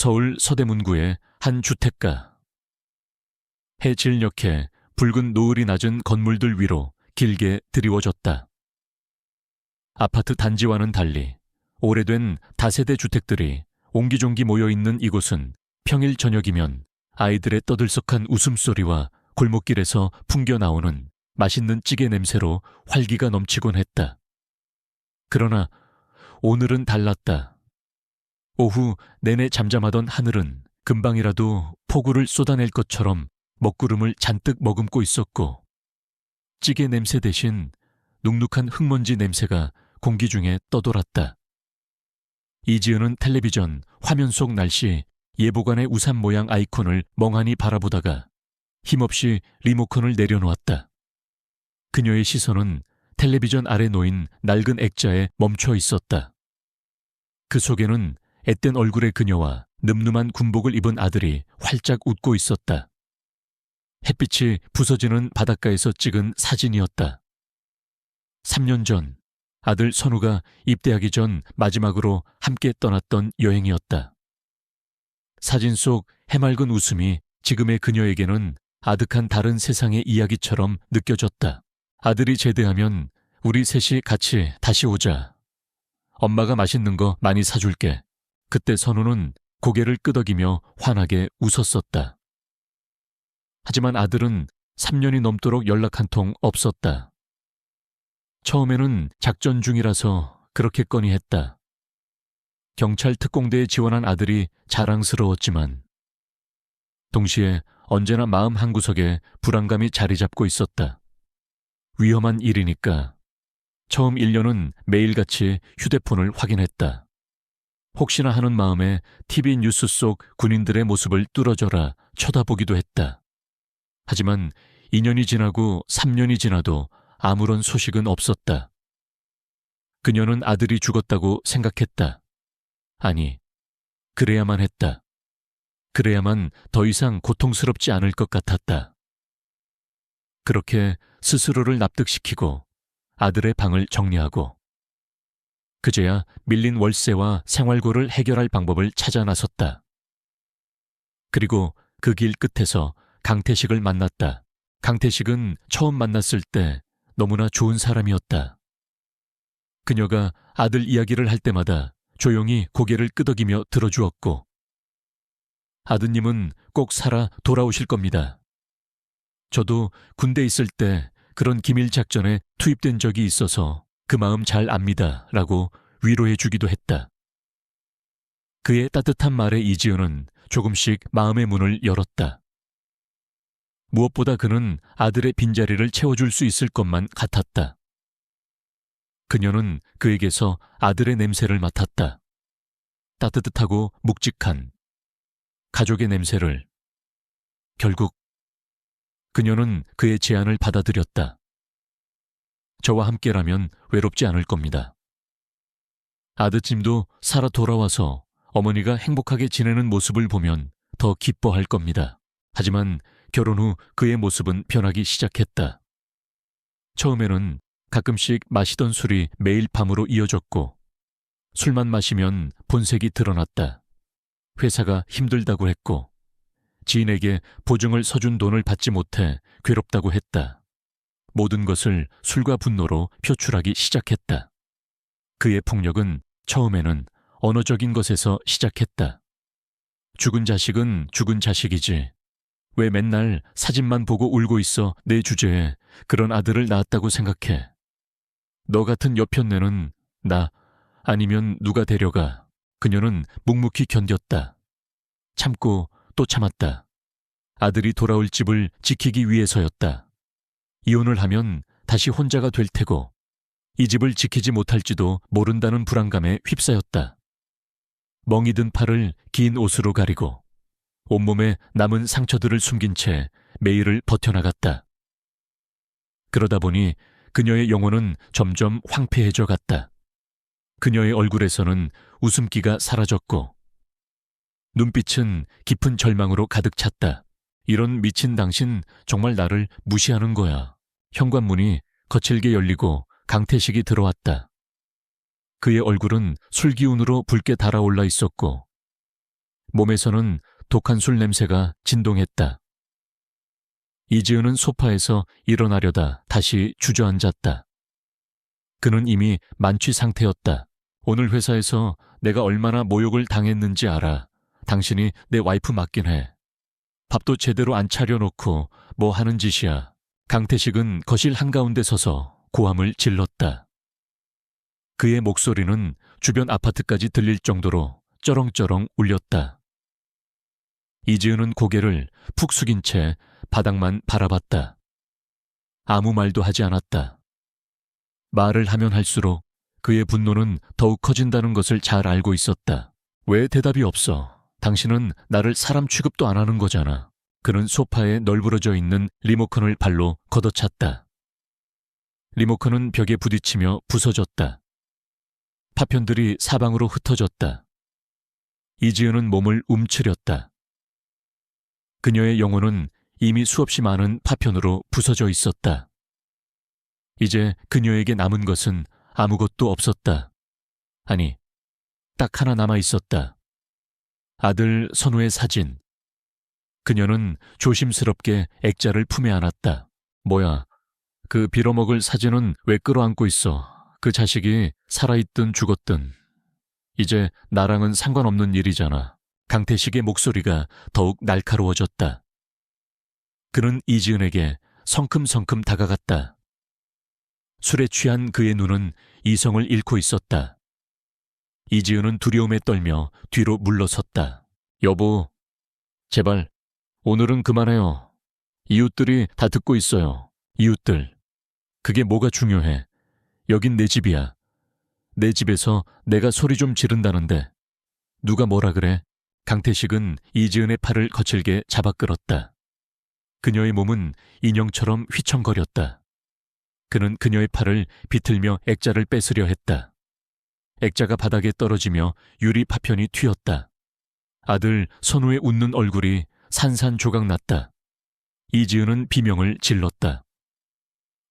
서울 서대문구의 한 주택가. 해질녘에 붉은 노을이 낮은 건물들 위로 길게 드리워졌다. 아파트 단지와는 달리 오래된 다세대 주택들이 옹기종기 모여있는 이곳은 평일 저녁이면 아이들의 떠들썩한 웃음소리와 골목길에서 풍겨나오는 맛있는 찌개 냄새로 활기가 넘치곤 했다. 그러나 오늘은 달랐다. 오후 내내 잠잠하던 하늘은 금방이라도 폭우를 쏟아낼 것처럼 먹구름을 잔뜩 머금고 있었고, 찌개 냄새 대신 눅눅한 흙먼지 냄새가 공기 중에 떠돌았다. 이지은은 텔레비전 화면 속 날씨 예보관의 우산 모양 아이콘을 멍하니 바라보다가 힘없이 리모컨을 내려놓았다. 그녀의 시선은 텔레비전 아래 놓인 낡은 액자에 멈춰 있었다. 그 속에는 앳된 얼굴의 그녀와 늠름한 군복을 입은 아들이 활짝 웃고 있었다. 햇빛이 부서지는 바닷가에서 찍은 사진이었다. 3년 전 아들 선우가 입대하기 전 마지막으로 함께 떠났던 여행이었다. 사진 속 해맑은 웃음이 지금의 그녀에게는 아득한 다른 세상의 이야기처럼 느껴졌다. 아들이 제대하면 우리 셋이 같이 다시 오자. 엄마가 맛있는 거 많이 사줄게. 그때 선우는 고개를 끄덕이며 환하게 웃었었다. 하지만 아들은 3년이 넘도록 연락 한 통 없었다. 처음에는 작전 중이라서 그렇겠거니 했다. 경찰 특공대에 지원한 아들이 자랑스러웠지만 동시에 언제나 마음 한구석에 불안감이 자리 잡고 있었다. 위험한 일이니까 처음 1년은 매일같이 휴대폰을 확인했다. 혹시나 하는 마음에 TV 뉴스 속 군인들의 모습을 뚫어져라 쳐다보기도 했다. 하지만 2년이 지나고 3년이 지나도 아무런 소식은 없었다. 그녀는 아들이 죽었다고 생각했다. 아니, 그래야만 했다. 그래야만 더 이상 고통스럽지 않을 것 같았다. 그렇게 스스로를 납득시키고 아들의 방을 정리하고 그제야 밀린 월세와 생활고를 해결할 방법을 찾아 나섰다. 그리고 그 길 끝에서 강태식을 만났다. 강태식은 처음 만났을 때 너무나 좋은 사람이었다. 그녀가 아들 이야기를 할 때마다 조용히 고개를 끄덕이며 들어주었고, 아드님은 꼭 살아 돌아오실 겁니다. 저도 군대 있을 때 그런 기밀 작전에 투입된 적이 있어서 그 마음 잘 압니다. 라고 위로해 주기도 했다. 그의 따뜻한 말에 이지은은 조금씩 마음의 문을 열었다. 무엇보다 그는 아들의 빈자리를 채워줄 수 있을 것만 같았다. 그녀는 그에게서 아들의 냄새를 맡았다. 따뜻하고 묵직한 가족의 냄새를. 결국 그녀는 그의 제안을 받아들였다. 저와 함께라면 외롭지 않을 겁니다. 아드짐도 살아 돌아와서 어머니가 행복하게 지내는 모습을 보면 더 기뻐할 겁니다. 하지만 결혼 후 그의 모습은 변하기 시작했다. 처음에는 가끔씩 마시던 술이 매일 밤으로 이어졌고, 술만 마시면 본색이 드러났다. 회사가 힘들다고 했고, 지인에게 보증을 서준 돈을 받지 못해 괴롭다고 했다. 모든 것을 술과 분노로 표출하기 시작했다. 그의 폭력은 처음에는 언어적인 것에서 시작했다. 죽은 자식은 죽은 자식이지. 왜 맨날 사진만 보고 울고 있어 내 주제에 그런 아들을 낳았다고 생각해. 너 같은 여편네는 나 아니면 누가 데려가. 그녀는 묵묵히 견뎠다. 참고 또 참았다. 아들이 돌아올 집을 지키기 위해서였다. 이혼을 하면 다시 혼자가 될 테고 이 집을 지키지 못할지도 모른다는 불안감에 휩싸였다. 멍이 든 팔을 긴 옷으로 가리고 온몸에 남은 상처들을 숨긴 채 매일을 버텨나갔다. 그러다 보니 그녀의 영혼은 점점 황폐해져 갔다. 그녀의 얼굴에서는 웃음기가 사라졌고 눈빛은 깊은 절망으로 가득 찼다. 이런 미친 당신 정말 나를 무시하는 거야. 현관문이 거칠게 열리고 강태식이 들어왔다. 그의 얼굴은 술기운으로 붉게 달아올라 있었고 몸에서는 독한 술 냄새가 진동했다. 이지은은 소파에서 일어나려다 다시 주저앉았다. 그는 이미 만취 상태였다. 오늘 회사에서 내가 얼마나 모욕을 당했는지 알아. 당신이 내 와이프 맞긴 해. 밥도 제대로 안 차려놓고 뭐 하는 짓이야. 강태식은 거실 한가운데 서서 고함을 질렀다. 그의 목소리는 주변 아파트까지 들릴 정도로 쩌렁쩌렁 울렸다. 이지은은 고개를 푹 숙인 채 바닥만 바라봤다. 아무 말도 하지 않았다. 말을 하면 할수록 그의 분노는 더욱 커진다는 것을 잘 알고 있었다. 왜 대답이 없어? 당신은 나를 사람 취급도 안 하는 거잖아. 그는 소파에 널브러져 있는 리모컨을 발로 걷어찼다. 리모컨은 벽에 부딪히며 부서졌다. 파편들이 사방으로 흩어졌다. 이지은은 몸을 움츠렸다. 그녀의 영혼은 이미 수없이 많은 파편으로 부서져 있었다. 이제 그녀에게 남은 것은 아무것도 없었다. 아니, 딱 하나 남아 있었다. 아들 선우의 사진. 그녀는 조심스럽게 액자를 품에 안았다. 뭐야, 그 빌어먹을 사진은 왜 끌어안고 있어? 그 자식이 살아있든 죽었든 이제 나랑은 상관없는 일이잖아. 강태식의 목소리가 더욱 날카로워졌다. 그는 이지은에게 성큼성큼 다가갔다. 술에 취한 그의 눈은 이성을 잃고 있었다. 이지은은 두려움에 떨며 뒤로 물러섰다. 여보, 제발 오늘은 그만해요. 이웃들이 다 듣고 있어요. 이웃들. 그게 뭐가 중요해. 여긴 내 집이야. 내 집에서 내가 소리 좀 지른다는데 누가 뭐라 그래? 강태식은 이지은의 팔을 거칠게 잡아 끌었다. 그녀의 몸은 인형처럼 휘청거렸다. 그는 그녀의 팔을 비틀며 액자를 뺏으려 했다. 액자가 바닥에 떨어지며 유리 파편이 튀었다. 아들 선우의 웃는 얼굴이 산산조각 났다. 이지은은 비명을 질렀다.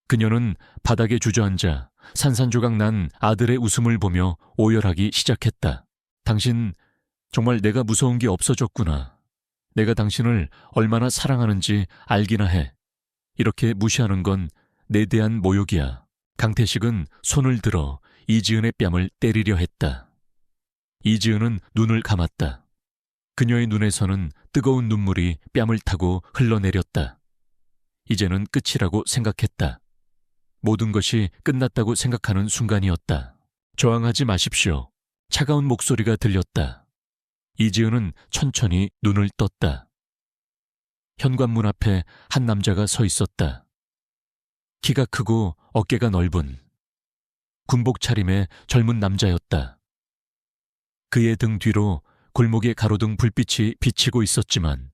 그녀는 바닥에 주저앉아 산산조각 난 아들의 웃음을 보며 오열하기 시작했다. 당신 정말 내가 무서운 게 없어졌구나. 내가 당신을 얼마나 사랑하는지 알기나 해. 이렇게 무시하는 건 내 대한 모욕이야. 강태식은 손을 들어 이지은의 뺨을 때리려 했다. 이지은은 눈을 감았다. 그녀의 눈에서는 뜨거운 눈물이 뺨을 타고 흘러내렸다. 이제는 끝이라고 생각했다. 모든 것이 끝났다고 생각하는 순간이었다. 저항하지 마십시오. 차가운 목소리가 들렸다. 이지은은 천천히 눈을 떴다. 현관문 앞에 한 남자가 서 있었다. 키가 크고 어깨가 넓은 군복 차림의 젊은 남자였다. 그의 등 뒤로 골목의 가로등 불빛이 비치고 있었지만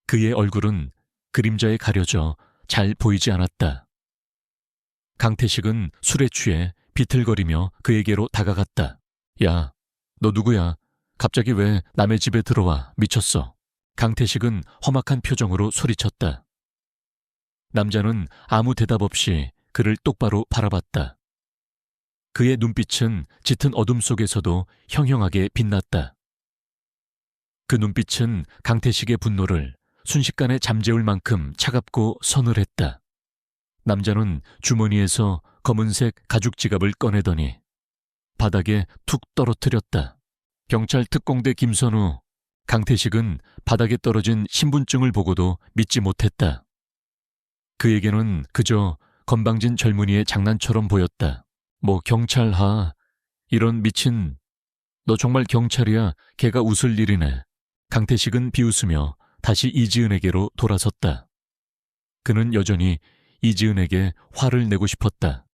그의 얼굴은 그림자에 가려져 잘 보이지 않았다. 강태식은 술에 취해 비틀거리며 그에게로 다가갔다. 야, 너 누구야? 갑자기 왜 남의 집에 들어와? 미쳤어. 강태식은 험악한 표정으로 소리쳤다. 남자는 아무 대답 없이 그를 똑바로 바라봤다. 그의 눈빛은 짙은 어둠 속에서도 형형하게 빛났다. 그 눈빛은 강태식의 분노를 순식간에 잠재울 만큼 차갑고 서늘했다. 남자는 주머니에서 검은색 가죽 지갑을 꺼내더니 바닥에 툭 떨어뜨렸다. 경찰 특공대 김선우. 강태식은 바닥에 떨어진 신분증을 보고도 믿지 못했다. 그에게는 그저 건방진 젊은이의 장난처럼 보였다. 뭐 경찰하, 이런 미친. 너 정말 경찰이야? 걔가 웃을 일이네. 강태식은 비웃으며 다시 이지은에게로 돌아섰다. 그는 여전히 이지은에게 화를 내고 싶었다.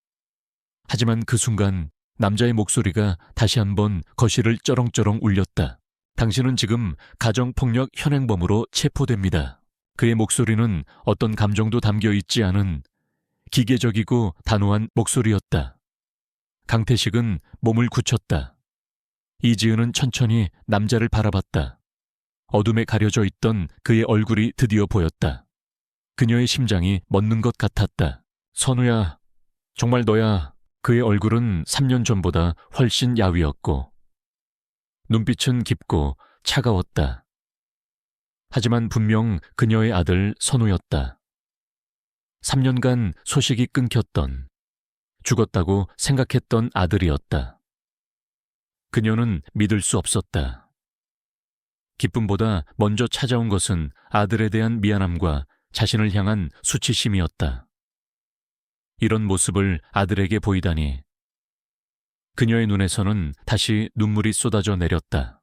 하지만 그 순간 남자의 목소리가 다시 한번 거실을 쩌렁쩌렁 울렸다. 당신은 지금 가정폭력 현행범으로 체포됩니다. 그의 목소리는 어떤 감정도 담겨 있지 않은 기계적이고 단호한 목소리였다. 강태식은 몸을 굳혔다. 이지은은 천천히 남자를 바라봤다. 어둠에 가려져 있던 그의 얼굴이 드디어 보였다. 그녀의 심장이 멎는 것 같았다. 선우야, 정말 너야. 그의 얼굴은 3년 전보다 훨씬 야위었고 눈빛은 깊고 차가웠다. 하지만 분명 그녀의 아들 선우였다. 3년간 소식이 끊겼던, 죽었다고 생각했던 아들이었다. 그녀는 믿을 수 없었다. 기쁨보다 먼저 찾아온 것은 아들에 대한 미안함과 자신을 향한 수치심이었다. 이런 모습을 아들에게 보이다니. 그녀의 눈에서는 다시 눈물이 쏟아져 내렸다.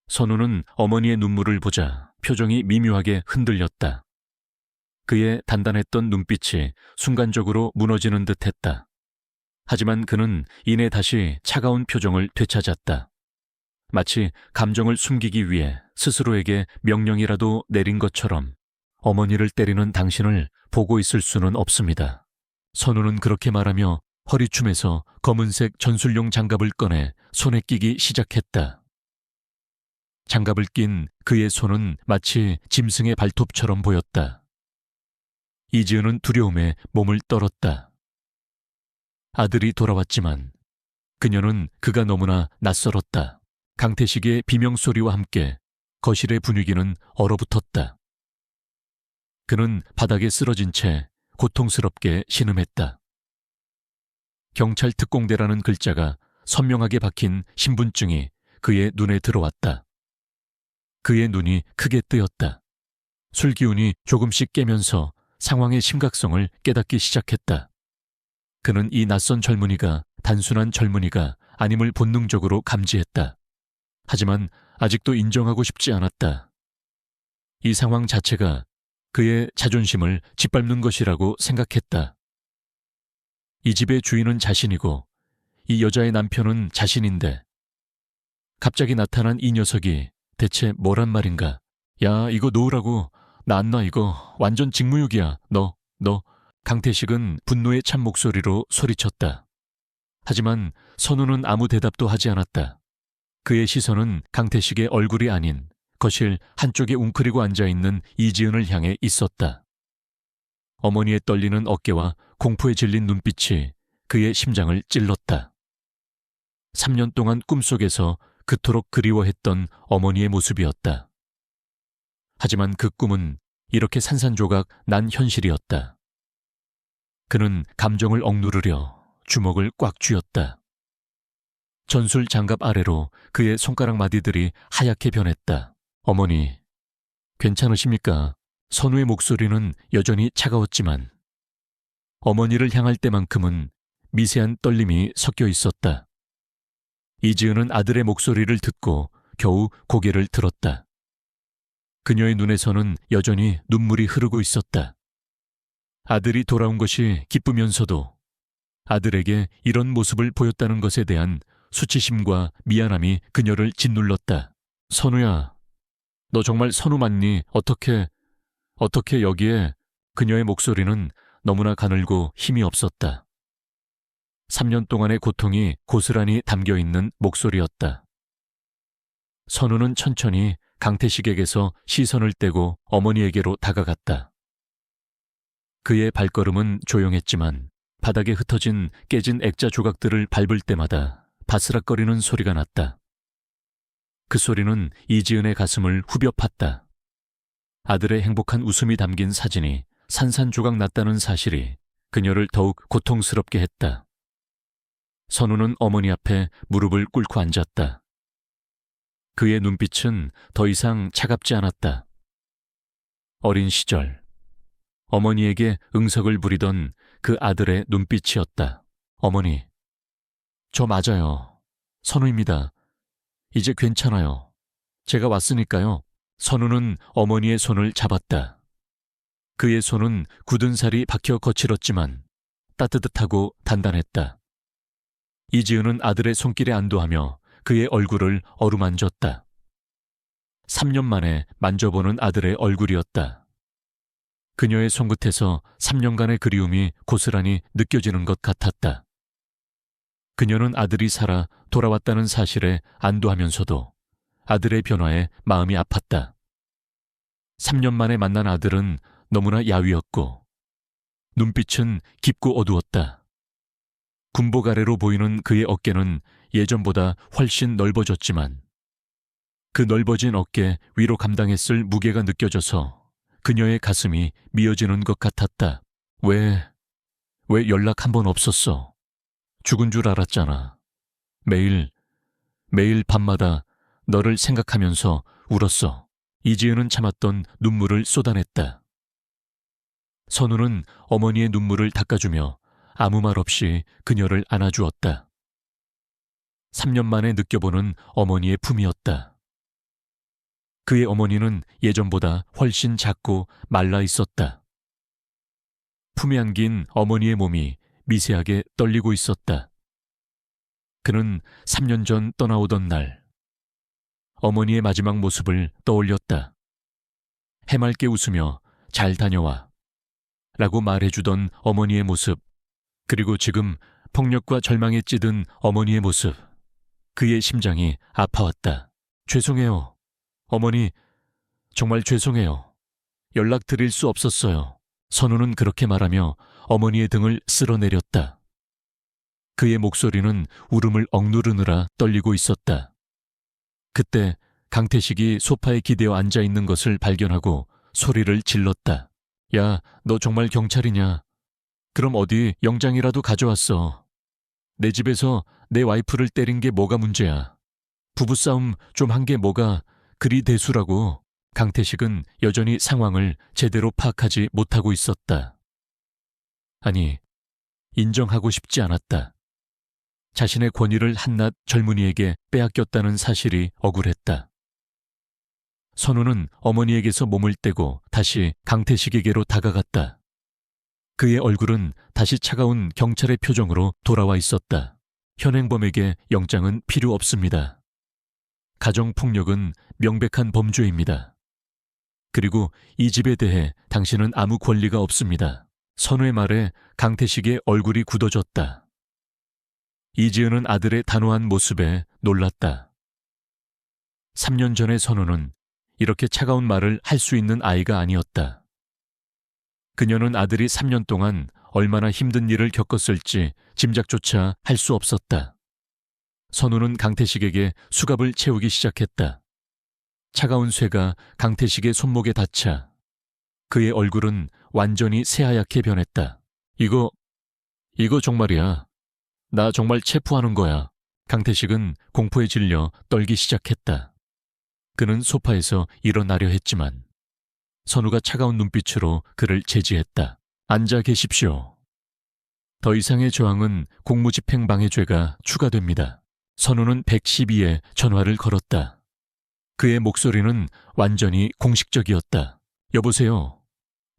선우는 어머니의 눈물을 보자 표정이 미묘하게 흔들렸다. 그의 단단했던 눈빛이 순간적으로 무너지는 듯했다. 하지만 그는 이내 다시 차가운 표정을 되찾았다. 마치 감정을 숨기기 위해 스스로에게 명령이라도 내린 것처럼 어머니를 때리는 당신을 보고 있을 수는 없습니다. 선우는 그렇게 말하며 허리춤에서 검은색 전술용 장갑을 꺼내 손에 끼기 시작했다. 장갑을 낀 그의 손은 마치 짐승의 발톱처럼 보였다. 이지은은 두려움에 몸을 떨었다. 아들이 돌아왔지만 그녀는 그가 너무나 낯설었다. 강태식의 비명소리와 함께 거실의 분위기는 얼어붙었다. 그는 바닥에 쓰러진 채 고통스럽게 신음했다. 경찰 특공대라는 글자가 선명하게 박힌 신분증이 그의 눈에 들어왔다. 그의 눈이 크게 뜨였다. 술기운이 조금씩 깨면서 상황의 심각성을 깨닫기 시작했다. 그는 이 낯선 젊은이가 단순한 젊은이가 아님을 본능적으로 감지했다. 하지만 아직도 인정하고 싶지 않았다. 이 상황 자체가 그의 자존심을 짓밟는 것이라고 생각했다. 이 집의 주인은 자신이고 이 여자의 남편은 자신인데 갑자기 나타난 이 녀석이 대체 뭐란 말인가? 야, 이거 놓으라고. 나 안 놔, 이거. 완전 직무유기야. 너. 강태식은 분노의 찬 목소리로 소리쳤다. 하지만 선우는 아무 대답도 하지 않았다. 그의 시선은 강태식의 얼굴이 아닌 거실 한쪽에 웅크리고 앉아있는 이지은을 향해 있었다. 어머니의 떨리는 어깨와 공포에 질린 눈빛이 그의 심장을 찔렀다. 3년 동안 꿈속에서 그토록 그리워했던 어머니의 모습이었다. 하지만 그 꿈은 이렇게 산산조각 난 현실이었다. 그는 감정을 억누르려 주먹을 꽉 쥐었다. 전술 장갑 아래로 그의 손가락 마디들이 하얗게 변했다. 어머니, 괜찮으십니까? 선우의 목소리는 여전히 차가웠지만 어머니를 향할 때만큼은 미세한 떨림이 섞여 있었다. 이지은은 아들의 목소리를 듣고 겨우 고개를 들었다. 그녀의 눈에서는 여전히 눈물이 흐르고 있었다. 아들이 돌아온 것이 기쁘면서도 아들에게 이런 모습을 보였다는 것에 대한 수치심과 미안함이 그녀를 짓눌렀다. 선우야, 너 정말 선우 맞니? 어떻게 여기에? 그녀의 목소리는 너무나 가늘고 힘이 없었다. 3년 동안의 고통이 고스란히 담겨있는 목소리였다. 선우는 천천히 강태식에게서 시선을 떼고 어머니에게로 다가갔다. 그의 발걸음은 조용했지만 바닥에 흩어진 깨진 액자 조각들을 밟을 때마다 바스락거리는 소리가 났다. 그 소리는 이지은의 가슴을 후벼 팠다. 아들의 행복한 웃음이 담긴 사진이 산산조각 났다는 사실이 그녀를 더욱 고통스럽게 했다. 선우는 어머니 앞에 무릎을 꿇고 앉았다. 그의 눈빛은 더 이상 차갑지 않았다. 어린 시절 어머니에게 응석을 부리던 그 아들의 눈빛이었다. 어머니, 저 맞아요. 선우입니다. 이제 괜찮아요. 제가 왔으니까요. 선우는 어머니의 손을 잡았다. 그의 손은 굳은 살이 박혀 거칠었지만 따뜻하고 단단했다. 이지은은 아들의 손길에 안도하며 그의 얼굴을 어루만졌다. 3년 만에 만져보는 아들의 얼굴이었다. 그녀의 손끝에서 3년간의 그리움이 고스란히 느껴지는 것 같았다. 그녀는 아들이 살아 돌아왔다는 사실에 안도하면서도 아들의 변화에 마음이 아팠다. 3년 만에 만난 아들은 너무나 야위었고 눈빛은 깊고 어두웠다. 군복 아래로 보이는 그의 어깨는 예전보다 훨씬 넓어졌지만 그 넓어진 어깨 위로 감당했을 무게가 느껴져서 그녀의 가슴이 미어지는 것 같았다. 왜 연락 한 번 없었어? 죽은 줄 알았잖아. 매일 밤마다 너를 생각하면서 울었어. 이지은은 참았던 눈물을 쏟아냈다. 선우는 어머니의 눈물을 닦아주며 아무 말 없이 그녀를 안아주었다. 3년 만에 느껴보는 어머니의 품이었다. 그의 어머니는 예전보다 훨씬 작고 말라 있었다. 품에 안긴 어머니의 몸이 미세하게 떨리고 있었다. 그는 3년 전 떠나오던 날, 어머니의 마지막 모습을 떠올렸다. 해맑게 웃으며 잘 다녀와 라고 말해주던 어머니의 모습, 그리고 지금 폭력과 절망에 찌든 어머니의 모습. 그의 심장이 아파왔다. 죄송해요. 어머니, 정말 죄송해요. 연락드릴 수 없었어요. 선우는 그렇게 말하며 어머니의 등을 쓸어내렸다. 그의 목소리는 울음을 억누르느라 떨리고 있었다. 그때 강태식이 소파에 기대어 앉아있는 것을 발견하고 소리를 질렀다. 야, 너 정말 경찰이냐? 그럼 어디 영장이라도 가져왔어. 내 집에서 내 와이프를 때린 게 뭐가 문제야. 부부싸움 좀 한 게 뭐가 그리 대수라고. 강태식은 여전히 상황을 제대로 파악하지 못하고 있었다. 아니, 인정하고 싶지 않았다. 자신의 권위를 한낱 젊은이에게 빼앗겼다는 사실이 억울했다. 선우는 어머니에게서 몸을 떼고 다시 강태식에게로 다가갔다. 그의 얼굴은 다시 차가운 경찰의 표정으로 돌아와 있었다. 현행범에게 영장은 필요 없습니다. 가정폭력은 명백한 범죄입니다. 그리고 이 집에 대해 당신은 아무 권리가 없습니다. 선우의 말에 강태식의 얼굴이 굳어졌다. 이지은은 아들의 단호한 모습에 놀랐다. 3년 전의 선우는 이렇게 차가운 말을 할 수 있는 아이가 아니었다. 그녀는 아들이 3년 동안 얼마나 힘든 일을 겪었을지 짐작조차 할 수 없었다. 선우는 강태식에게 수갑을 채우기 시작했다. 차가운 쇠가 강태식의 손목에 닿자 그의 얼굴은 완전히 새하얗게 변했다. 이거 정말이야. 나 정말 체포하는 거야. 강태식은 공포에 질려 떨기 시작했다. 그는 소파에서 일어나려 했지만 선우가 차가운 눈빛으로 그를 제지했다. 앉아 계십시오. 더 이상의 저항은 공무집행방해죄가 추가됩니다. 선우는 112에 전화를 걸었다. 그의 목소리는 완전히 공식적이었다. 여보세요.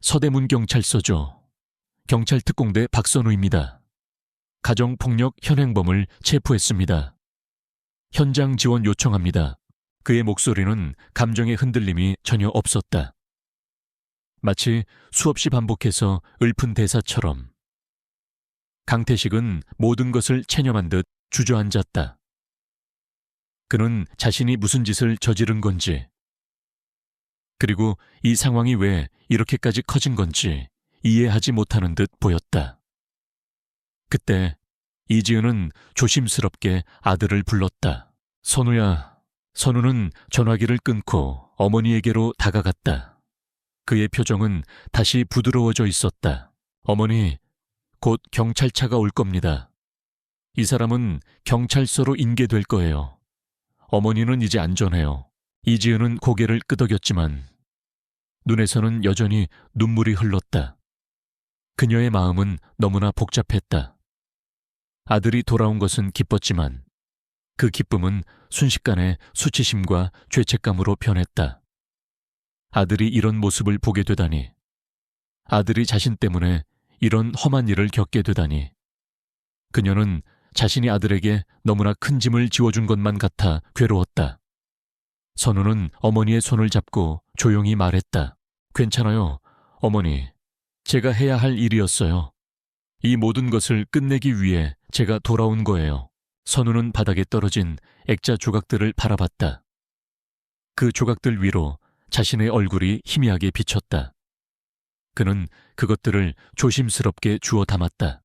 서대문경찰서죠. 경찰특공대 박선우입니다. 가정폭력 현행범을 체포했습니다. 현장 지원 요청합니다. 그의 목소리는 감정의 흔들림이 전혀 없었다. 마치 수없이 반복해서 읊은 대사처럼. 강태식은 모든 것을 체념한 듯 주저앉았다. 그는 자신이 무슨 짓을 저지른 건지, 그리고 이 상황이 왜 이렇게까지 커진 건지 이해하지 못하는 듯 보였다. 그때 이지은은 조심스럽게 아들을 불렀다. 선우야. 선우는 전화기를 끊고 어머니에게로 다가갔다. 그의 표정은 다시 부드러워져 있었다. 어머니, 곧 경찰차가 올 겁니다. 이 사람은 경찰서로 인계될 거예요. 어머니는 이제 안전해요. 이지은은 고개를 끄덕였지만 눈에서는 여전히 눈물이 흘렀다. 그녀의 마음은 너무나 복잡했다. 아들이 돌아온 것은 기뻤지만 그 기쁨은 순식간에 수치심과 죄책감으로 변했다. 아들이 이런 모습을 보게 되다니, 아들이 자신 때문에 이런 험한 일을 겪게 되다니, 그녀는 자신이 아들에게 너무나 큰 짐을 지워준 것만 같아 괴로웠다. 선우는 어머니의 손을 잡고 조용히 말했다. 괜찮아요, 어머니. 제가 해야 할 일이었어요. 이 모든 것을 끝내기 위해 제가 돌아온 거예요. 선우는 바닥에 떨어진 액자 조각들을 바라봤다. 그 조각들 위로 자신의 얼굴이 희미하게 비쳤다. 그는 그것들을 조심스럽게 주워 담았다.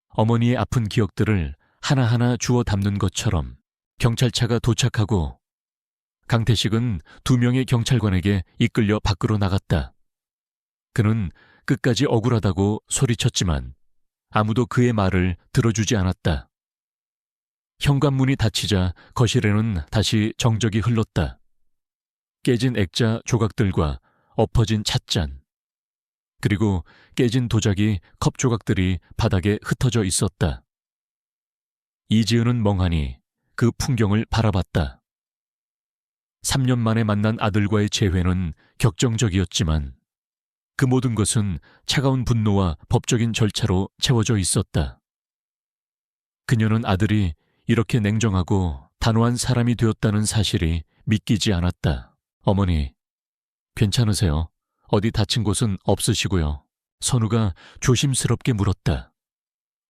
어머니의 아픈 기억들을 하나하나 주워 담는 것처럼 경찰차가 도착하고 강태식은 2명의 경찰관에게 이끌려 밖으로 나갔다. 그는 끝까지 억울하다고 소리쳤지만 아무도 그의 말을 들어주지 않았다. 현관문이 닫히자 거실에는 다시 정적이 흘렀다. 깨진 액자 조각들과 엎어진 찻잔, 그리고 깨진 도자기 컵 조각들이 바닥에 흩어져 있었다. 이지은은 멍하니 그 풍경을 바라봤다. 3년 만에 만난 아들과의 재회는 격정적이었지만 그 모든 것은 차가운 분노와 법적인 절차로 채워져 있었다. 그녀는 아들이 이렇게 냉정하고 단호한 사람이 되었다는 사실이 믿기지 않았다. 어머니, 괜찮으세요? 어디 다친 곳은 없으시고요. 선우가 조심스럽게 물었다.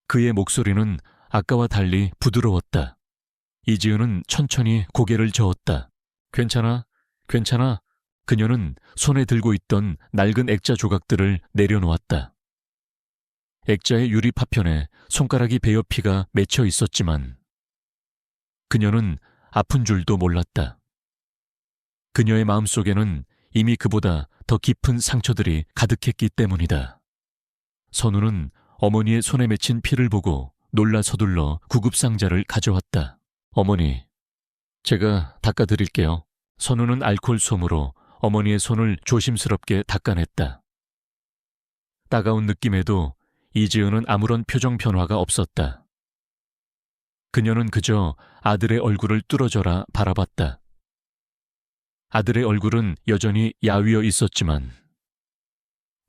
그의 목소리는 아까와 달리 부드러웠다. 이지은은 천천히 고개를 저었다. 괜찮아? 괜찮아? 그녀는 손에 들고 있던 낡은 액자 조각들을 내려놓았다. 액자의 유리 파편에 손가락이 베어 피가 맺혀 있었지만 그녀는 아픈 줄도 몰랐다. 그녀의 마음속에는 이미 그보다 더 깊은 상처들이 가득했기 때문이다. 선우는 어머니의 손에 맺힌 피를 보고 놀라 서둘러 구급상자를 가져왔다. 어머니, 제가 닦아드릴게요. 선우는 알코올 솜으로 어머니의 손을 조심스럽게 닦아냈다. 따가운 느낌에도 이지은은 아무런 표정 변화가 없었다. 그녀는 그저 아들의 얼굴을 뚫어져라 바라봤다. 아들의 얼굴은 여전히 야위어 있었지만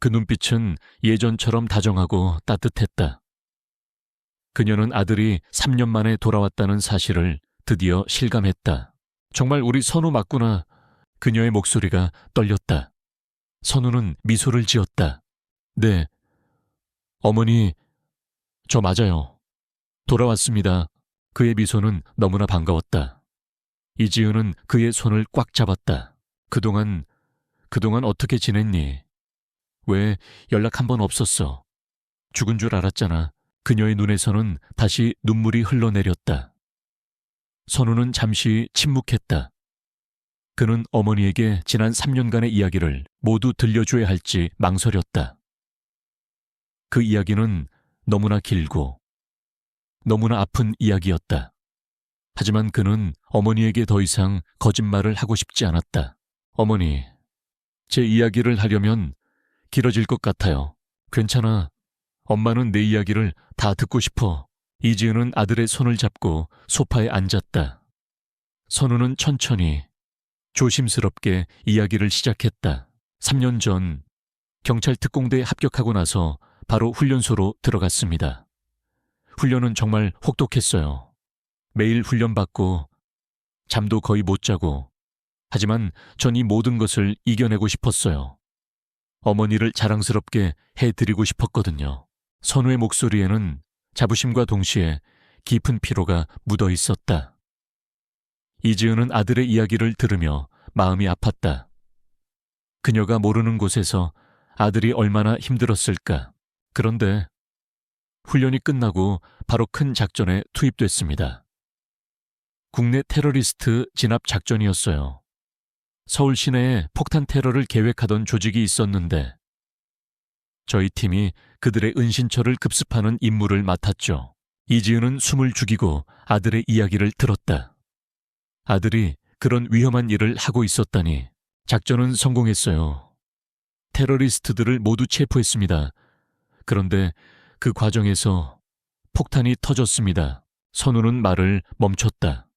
그 눈빛은 예전처럼 다정하고 따뜻했다. 그녀는 아들이 3년 만에 돌아왔다는 사실을 드디어 실감했다. 정말 우리 선우 맞구나. 그녀의 목소리가 떨렸다. 선우는 미소를 지었다. 네, 어머니, 저 맞아요. 돌아왔습니다. 그의 미소는 너무나 반가웠다. 이지은은 그의 손을 꽉 잡았다. 그동안 어떻게 지냈니? 왜 연락 한 번 없었어? 죽은 줄 알았잖아. 그녀의 눈에서는 다시 눈물이 흘러내렸다. 선우는 잠시 침묵했다. 그는 어머니에게 지난 3년간의 이야기를 모두 들려줘야 할지 망설였다. 그 이야기는 너무나 길고 너무나 아픈 이야기였다. 하지만 그는 어머니에게 더 이상 거짓말을 하고 싶지 않았다. 어머니, 제 이야기를 하려면 길어질 것 같아요. 괜찮아. 엄마는 내 이야기를 다 듣고 싶어. 이지은은 아들의 손을 잡고 소파에 앉았다. 선우는 천천히 조심스럽게 이야기를 시작했다. 3년 전 경찰 특공대에 합격하고 나서 바로 훈련소로 들어갔습니다. 훈련은 정말 혹독했어요. 매일 훈련받고 잠도 거의 못 자고, 하지만 전 이 모든 것을 이겨내고 싶었어요. 어머니를 자랑스럽게 해드리고 싶었거든요. 선우의 목소리에는 자부심과 동시에 깊은 피로가 묻어 있었다. 이지은은 아들의 이야기를 들으며 마음이 아팠다. 그녀가 모르는 곳에서 아들이 얼마나 힘들었을까. 그런데 훈련이 끝나고 바로 큰 작전에 투입됐습니다. 국내 테러리스트 진압 작전이었어요. 서울 시내에 폭탄 테러를 계획하던 조직이 있었는데 저희 팀이 그들의 은신처를 급습하는 임무를 맡았죠. 이지은은 숨을 죽이고 아들의 이야기를 들었다. 아들이 그런 위험한 일을 하고 있었다니. 작전은 성공했어요. 테러리스트들을 모두 체포했습니다. 그런데 그 과정에서 폭탄이 터졌습니다. 선우는 말을 멈췄다.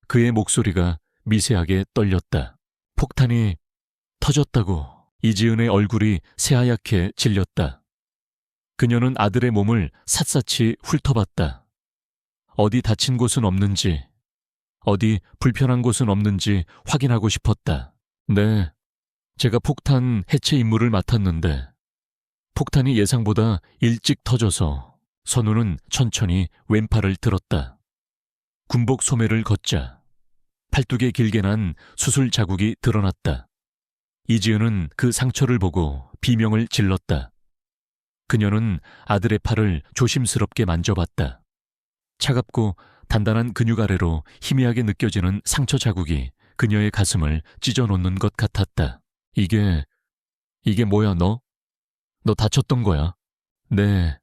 그의 목소리가 미세하게 떨렸다. 폭탄이 터졌다고. 이지은의 얼굴이 새하얗게 질렸다. 그녀는 아들의 몸을 샅샅이 훑어봤다. 어디 다친 곳은 없는지, 어디 불편한 곳은 없는지 확인하고 싶었다. 네, 제가 폭탄 해체 임무를 맡았는데 폭탄이 예상보다 일찍 터져서. 선우는 천천히 왼팔을 들었다. 군복 소매를 걷자 팔뚝에 길게 난 수술 자국이 드러났다. 이지은은 그 상처를 보고 비명을 질렀다. 그녀는 아들의 팔을 조심스럽게 만져봤다. 차갑고 단단한 근육 아래로 희미하게 느껴지는 상처 자국이 그녀의 가슴을 찢어놓는 것 같았다. 이게 뭐야 너? 너 다쳤던 거야? 네,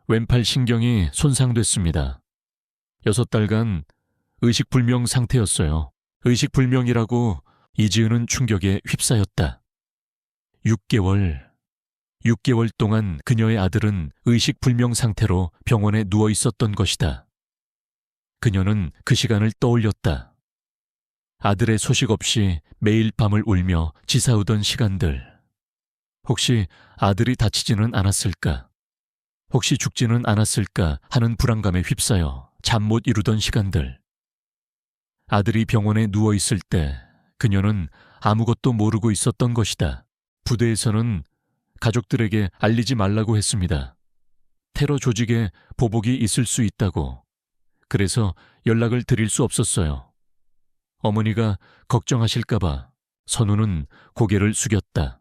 왼팔 신경이 손상됐습니다. 6달간 의식불명 상태였어요. 의식불명이라고 이지은은 충격에 휩싸였다. 6개월 동안 그녀의 아들은 의식불명 상태로 병원에 누워 있었던 것이다. 그녀는 그 시간을 떠올렸다. 아들의 소식 없이 매일 밤을 울며 지사우던 시간들. 혹시 아들이 다치지는 않았을까? 혹시 죽지는 않았을까 하는 불안감에 휩싸여 잠 못 이루던 시간들. 아들이 병원에 누워 있을 때 그녀는 아무것도 모르고 있었던 것이다. 부대에서는 가족들에게 알리지 말라고 했습니다. 테러 조직에 보복이 있을 수 있다고. 그래서 연락을 드릴 수 없었어요. 어머니가 걱정하실까봐 선우는 고개를 숙였다.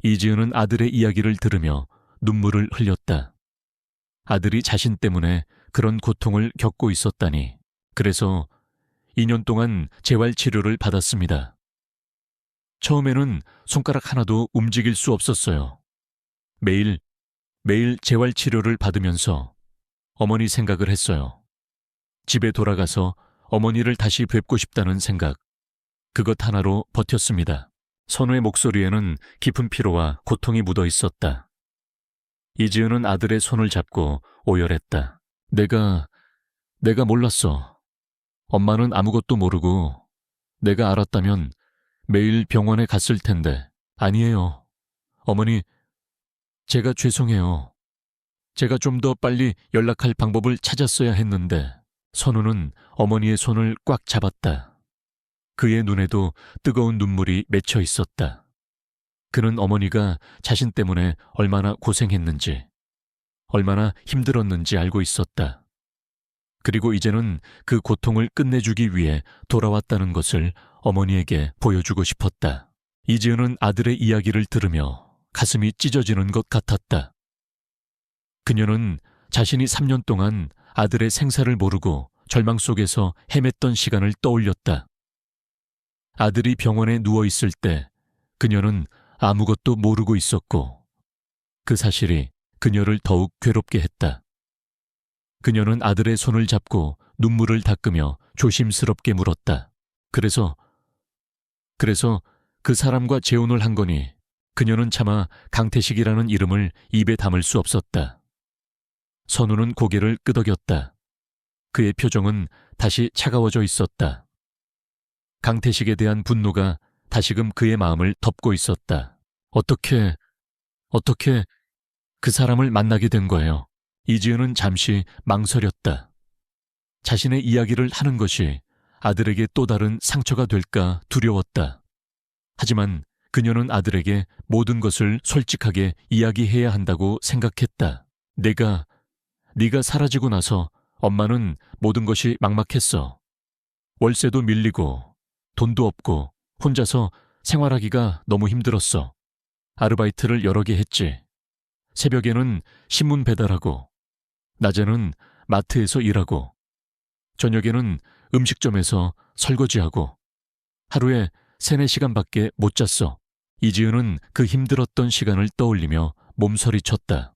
이지은은 아들의 이야기를 들으며 눈물을 흘렸다. 아들이 자신 때문에 그런 고통을 겪고 있었다니. 그래서 2년 동안 재활치료를 받았습니다. 처음에는 손가락 하나도 움직일 수 없었어요. 매일 재활치료를 받으면서 어머니 생각을 했어요. 집에 돌아가서 어머니를 다시 뵙고 싶다는 생각. 그것 하나로 버텼습니다. 선우의 목소리에는 깊은 피로와 고통이 묻어 있었다. 이지은은 아들의 손을 잡고 오열했다. 내가 몰랐어. 엄마는 아무것도 모르고 내가 알았다면 매일 병원에 갔을 텐데. 아니에요. 어머니, 제가 죄송해요. 제가 좀 더 빨리 연락할 방법을 찾았어야 했는데. 선우는 어머니의 손을 꽉 잡았다. 그의 눈에도 뜨거운 눈물이 맺혀 있었다. 그는 어머니가 자신 때문에 얼마나 고생했는지, 얼마나 힘들었는지 알고 있었다. 그리고 이제는 그 고통을 끝내주기 위해 돌아왔다는 것을 어머니에게 보여주고 싶었다. 이지은은 아들의 이야기를 들으며 가슴이 찢어지는 것 같았다. 그녀는 자신이 3년 동안 아들의 생사를 모르고 절망 속에서 헤맸던 시간을 떠올렸다. 아들이 병원에 누워 있을 때 그녀는 아무것도 모르고 있었고 그 사실이 그녀를 더욱 괴롭게 했다. 그녀는 아들의 손을 잡고 눈물을 닦으며 조심스럽게 물었다. 그래서 그 사람과 재혼을 한 거니. 그녀는 차마 강태식이라는 이름을 입에 담을 수 없었다. 선우는 고개를 끄덕였다. 그의 표정은 다시 차가워져 있었다. 강태식에 대한 분노가 다시금 그의 마음을 덮고 있었다. 어떻게 그 사람을 만나게 된 거예요? 이지은은 잠시 망설였다. 자신의 이야기를 하는 것이 아들에게 또 다른 상처가 될까 두려웠다. 하지만 그녀는 아들에게 모든 것을 솔직하게 이야기해야 한다고 생각했다. 네가 사라지고 나서 엄마는 모든 것이 막막했어. 월세도 밀리고 돈도 없고 혼자서 생활하기가 너무 힘들었어. 아르바이트를 여러 개 했지. 새벽에는 신문 배달하고 낮에는 마트에서 일하고 저녁에는 음식점에서 설거지하고 하루에 3-4시간밖에 못 잤어. 이지은은 그 힘들었던 시간을 떠올리며 몸서리쳤다.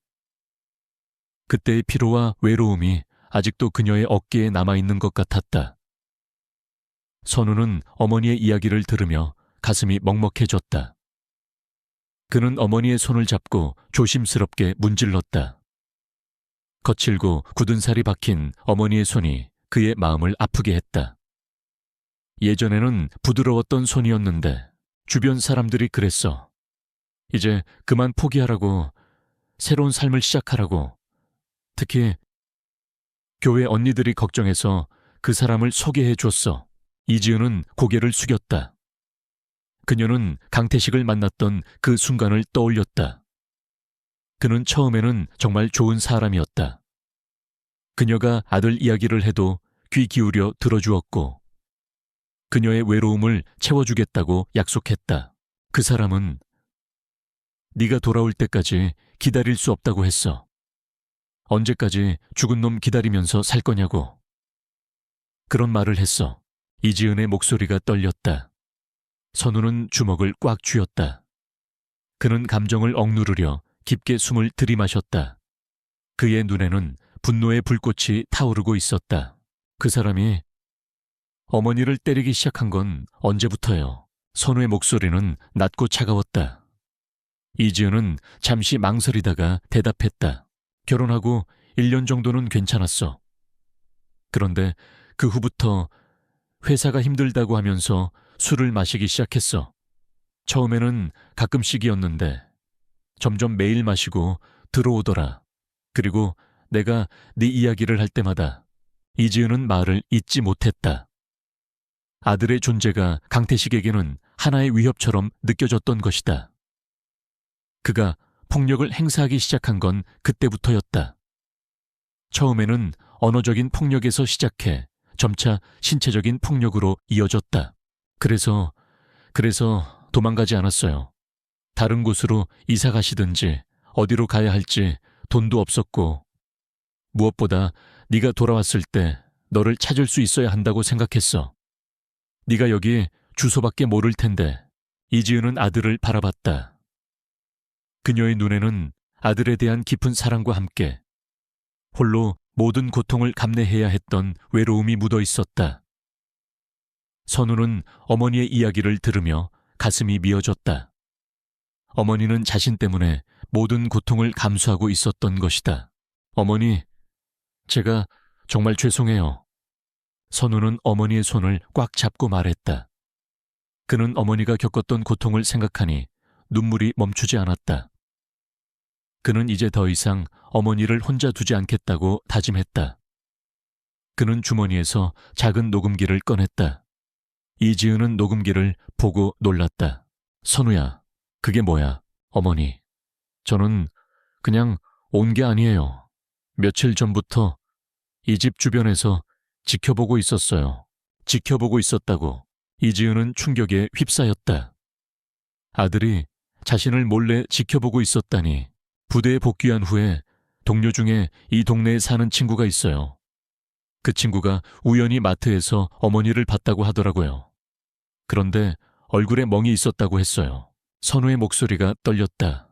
그때의 피로와 외로움이 아직도 그녀의 어깨에 남아있는 것 같았다. 선우는 어머니의 이야기를 들으며 가슴이 먹먹해졌다. 그는 어머니의 손을 잡고 조심스럽게 문질렀다. 거칠고 굳은 살이 박힌 어머니의 손이 그의 마음을 아프게 했다. 예전에는 부드러웠던 손이었는데 주변 사람들이 그랬어. 이제 그만 포기하라고, 새로운 삶을 시작하라고. 특히 교회 언니들이 걱정해서 그 사람을 소개해 줬어. 이지은은 고개를 숙였다. 그녀는 강태식을 만났던 그 순간을 떠올렸다. 그는 처음에는 정말 좋은 사람이었다. 그녀가 아들 이야기를 해도 귀 기울여 들어주었고 그녀의 외로움을 채워주겠다고 약속했다. 그 사람은 네가 돌아올 때까지 기다릴 수 없다고 했어. 언제까지 죽은 놈 기다리면서 살 거냐고. 그런 말을 했어. 이지은의 목소리가 떨렸다. 선우는 주먹을 꽉 쥐었다. 그는 감정을 억누르려 깊게 숨을 들이마셨다. 그의 눈에는 분노의 불꽃이 타오르고 있었다. 그 사람이 어머니를 때리기 시작한 건 언제부터요? 선우의 목소리는 낮고 차가웠다. 이지은은 잠시 망설이다가 대답했다. 결혼하고 1년 정도는 괜찮았어. 그런데 그 후부터 회사가 힘들다고 하면서 술을 마시기 시작했어. 처음에는 가끔씩이었는데 점점 매일 마시고 들어오더라. 그리고 내가 네 이야기를 할 때마다 이지은은 말을 잇지 못했다. 아들의 존재가 강태식에게는 하나의 위협처럼 느껴졌던 것이다. 그가 폭력을 행사하기 시작한 건 그때부터였다. 처음에는 언어적인 폭력에서 시작해 점차 신체적인 폭력으로 이어졌다. 그래서 도망가지 않았어요. 다른 곳으로 이사 가시든지 어디로 가야 할지 돈도 없었고, 무엇보다 네가 돌아왔을 때 너를 찾을 수 있어야 한다고 생각했어. 네가 여기 주소밖에 모를 텐데. 이지은은 아들을 바라봤다. 그녀의 눈에는 아들에 대한 깊은 사랑과 함께 홀로 모든 고통을 감내해야 했던 외로움이 묻어 있었다. 선우는 어머니의 이야기를 들으며 가슴이 미어졌다. 어머니는 자신 때문에 모든 고통을 감수하고 있었던 것이다. 어머니, 제가 정말 죄송해요. 선우는 어머니의 손을 꽉 잡고 말했다. 그는 어머니가 겪었던 고통을 생각하니 눈물이 멈추지 않았다. 그는 이제 더 이상 어머니를 혼자 두지 않겠다고 다짐했다. 그는 주머니에서 작은 녹음기를 꺼냈다. 이지은은 녹음기를 보고 놀랐다. 선우야, 그게 뭐야? 어머니, 저는 그냥 온 게 아니에요. 며칠 전부터 이 집 주변에서 지켜보고 있었어요. 지켜보고 있었다고. 이지은은 충격에 휩싸였다. 아들이 자신을 몰래 지켜보고 있었다니. 부대에 복귀한 후에 동료 중에 이 동네에 사는 친구가 있어요. 그 친구가 우연히 마트에서 어머니를 봤다고 하더라고요. 그런데 얼굴에 멍이 있었다고 했어요. 선우의 목소리가 떨렸다.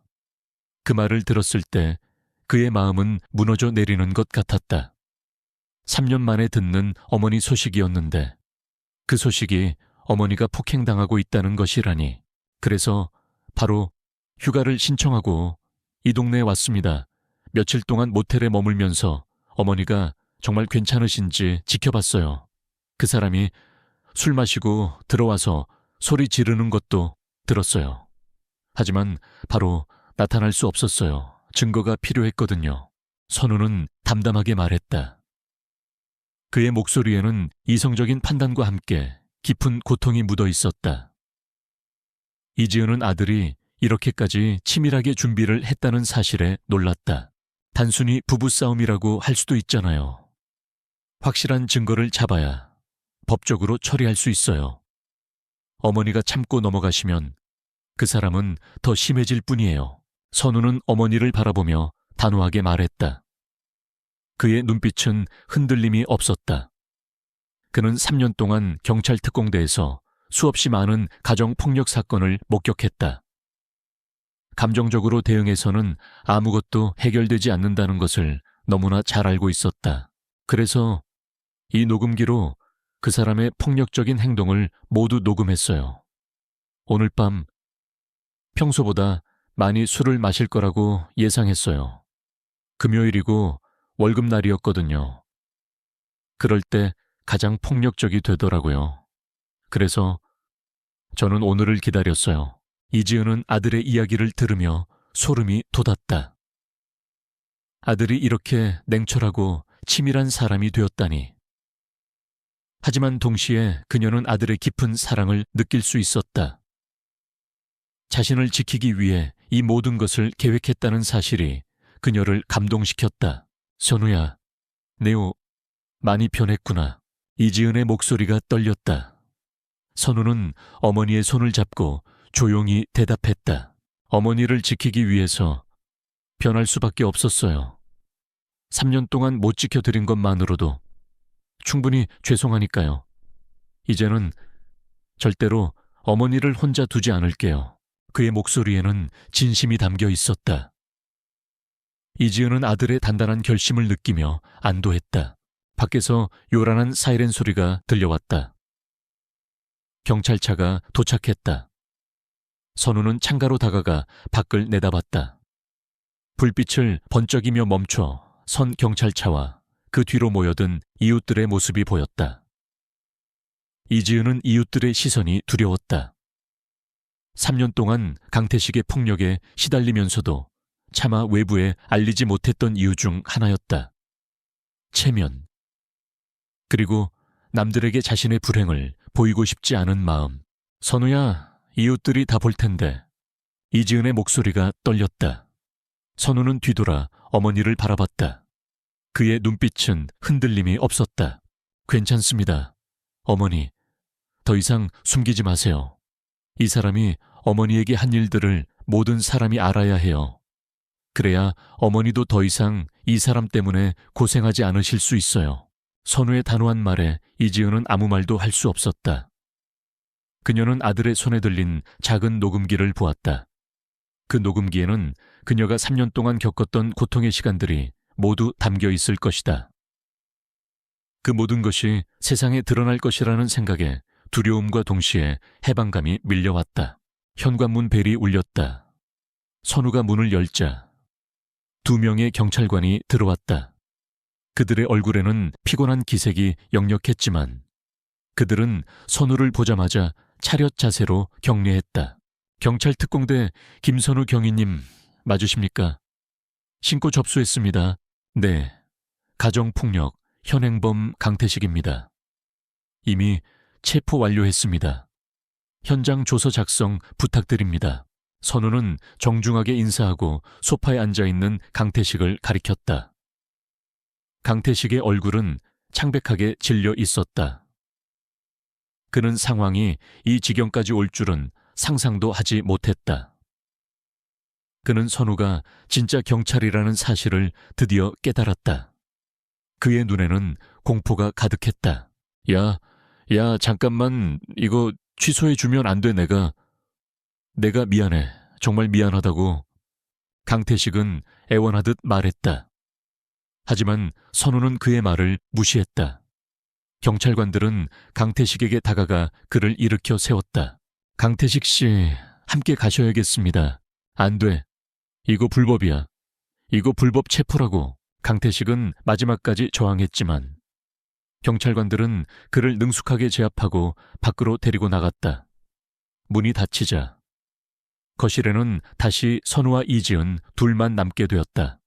그 말을 들었을 때 그의 마음은 무너져 내리는 것 같았다. 3년 만에 듣는 어머니 소식이었는데 그 소식이 어머니가 폭행당하고 있다는 것이라니. 그래서 바로 휴가를 신청하고 이 동네에 왔습니다. 며칠 동안 모텔에 머물면서 어머니가 정말 괜찮으신지 지켜봤어요. 그 사람이 술 마시고 들어와서 소리 지르는 것도 들었어요. 하지만 바로 나타날 수 없었어요. 증거가 필요했거든요. 선우는 담담하게 말했다. 그의 목소리에는 이성적인 판단과 함께 깊은 고통이 묻어 있었다. 이지은은 아들이 이렇게까지 치밀하게 준비를 했다는 사실에 놀랐다. 단순히 부부싸움이라고 할 수도 있잖아요. 확실한 증거를 잡아야 법적으로 처리할 수 있어요. 어머니가 참고 넘어가시면 그 사람은 더 심해질 뿐이에요. 선우는 어머니를 바라보며 단호하게 말했다. 그의 눈빛은 흔들림이 없었다. 그는 3년 동안 경찰 특공대에서 수없이 많은 가정폭력 사건을 목격했다. 감정적으로 대응해서는 아무것도 해결되지 않는다는 것을 너무나 잘 알고 있었다. 그래서 이 녹음기로 그 사람의 폭력적인 행동을 모두 녹음했어요. 오늘 밤 평소보다 많이 술을 마실 거라고 예상했어요. 금요일이고 월급날이었거든요. 그럴 때 가장 폭력적이 되더라고요. 그래서 저는 오늘을 기다렸어요. 이지은은 아들의 이야기를 들으며 소름이 돋았다. 아들이 이렇게 냉철하고 치밀한 사람이 되었다니. 하지만 동시에 그녀는 아들의 깊은 사랑을 느낄 수 있었다. 자신을 지키기 위해 이 모든 것을 계획했다는 사실이 그녀를 감동시켰다. 선우야, 네오 많이 변했구나. 이지은의 목소리가 떨렸다. 선우는 어머니의 손을 잡고 조용히 대답했다. 어머니를 지키기 위해서 변할 수밖에 없었어요. 3년 동안 못 지켜드린 것만으로도 충분히 죄송하니까요. 이제는 절대로 어머니를 혼자 두지 않을게요. 그의 목소리에는 진심이 담겨 있었다. 이지은은 아들의 단단한 결심을 느끼며 안도했다. 밖에서 요란한 사이렌 소리가 들려왔다. 경찰차가 도착했다. 선우는 창가로 다가가 밖을 내다봤다. 불빛을 번쩍이며 멈춰 선 경찰차와 그 뒤로 모여든 이웃들의 모습이 보였다. 이지은은 이웃들의 시선이 두려웠다. 3년 동안 강태식의 폭력에 시달리면서도 차마 외부에 알리지 못했던 이유 중 하나였다. 체면. 그리고 남들에게 자신의 불행을 보이고 싶지 않은 마음. 선우야, 이웃들이 다 볼 텐데. 이지은의 목소리가 떨렸다. 선우는 뒤돌아 어머니를 바라봤다. 그의 눈빛은 흔들림이 없었다. 괜찮습니다. 어머니, 더 이상 숨기지 마세요. 이 사람이 어머니에게 한 일들을 모든 사람이 알아야 해요. 그래야 어머니도 더 이상 이 사람 때문에 고생하지 않으실 수 있어요. 선우의 단호한 말에 이지은은 아무 말도 할 수 없었다. 그녀는 아들의 손에 들린 작은 녹음기를 보았다. 그 녹음기에는 그녀가 3년 동안 겪었던 고통의 시간들이 모두 담겨 있을 것이다. 그 모든 것이 세상에 드러날 것이라는 생각에 두려움과 동시에 해방감이 밀려왔다. 현관문 벨이 울렸다. 선우가 문을 열자 2명의 경찰관이 들어왔다. 그들의 얼굴에는 피곤한 기색이 역력했지만 그들은 선우를 보자마자 차렷 자세로 경례했다. 경찰 특공대 김선우 경위님 맞으십니까? 신고 접수했습니다. 네, 가정폭력 현행범 강태식입니다. 이미 체포 완료했습니다. 현장 조서 작성 부탁드립니다. 선우는 정중하게 인사하고 소파에 앉아있는 강태식을 가리켰다. 강태식의 얼굴은 창백하게 질려 있었다. 그는 상황이 이 지경까지 올 줄은 상상도 하지 못했다. 그는 선우가 진짜 경찰이라는 사실을 드디어 깨달았다. 그의 눈에는 공포가 가득했다. 야, 잠깐만, 이거 취소해주면 안 돼, 내가 미안해. 정말 미안하다고. 강태식은 애원하듯 말했다. 하지만 선우는 그의 말을 무시했다. 경찰관들은 강태식에게 다가가 그를 일으켜 세웠다. 강태식 씨, 함께 가셔야겠습니다. 안 돼. 이거 불법이야. 이거 불법 체포라고. 강태식은 마지막까지 저항했지만 경찰관들은 그를 능숙하게 제압하고 밖으로 데리고 나갔다. 문이 닫히자 거실에는 다시 선우와 이지은 둘만 남게 되었다.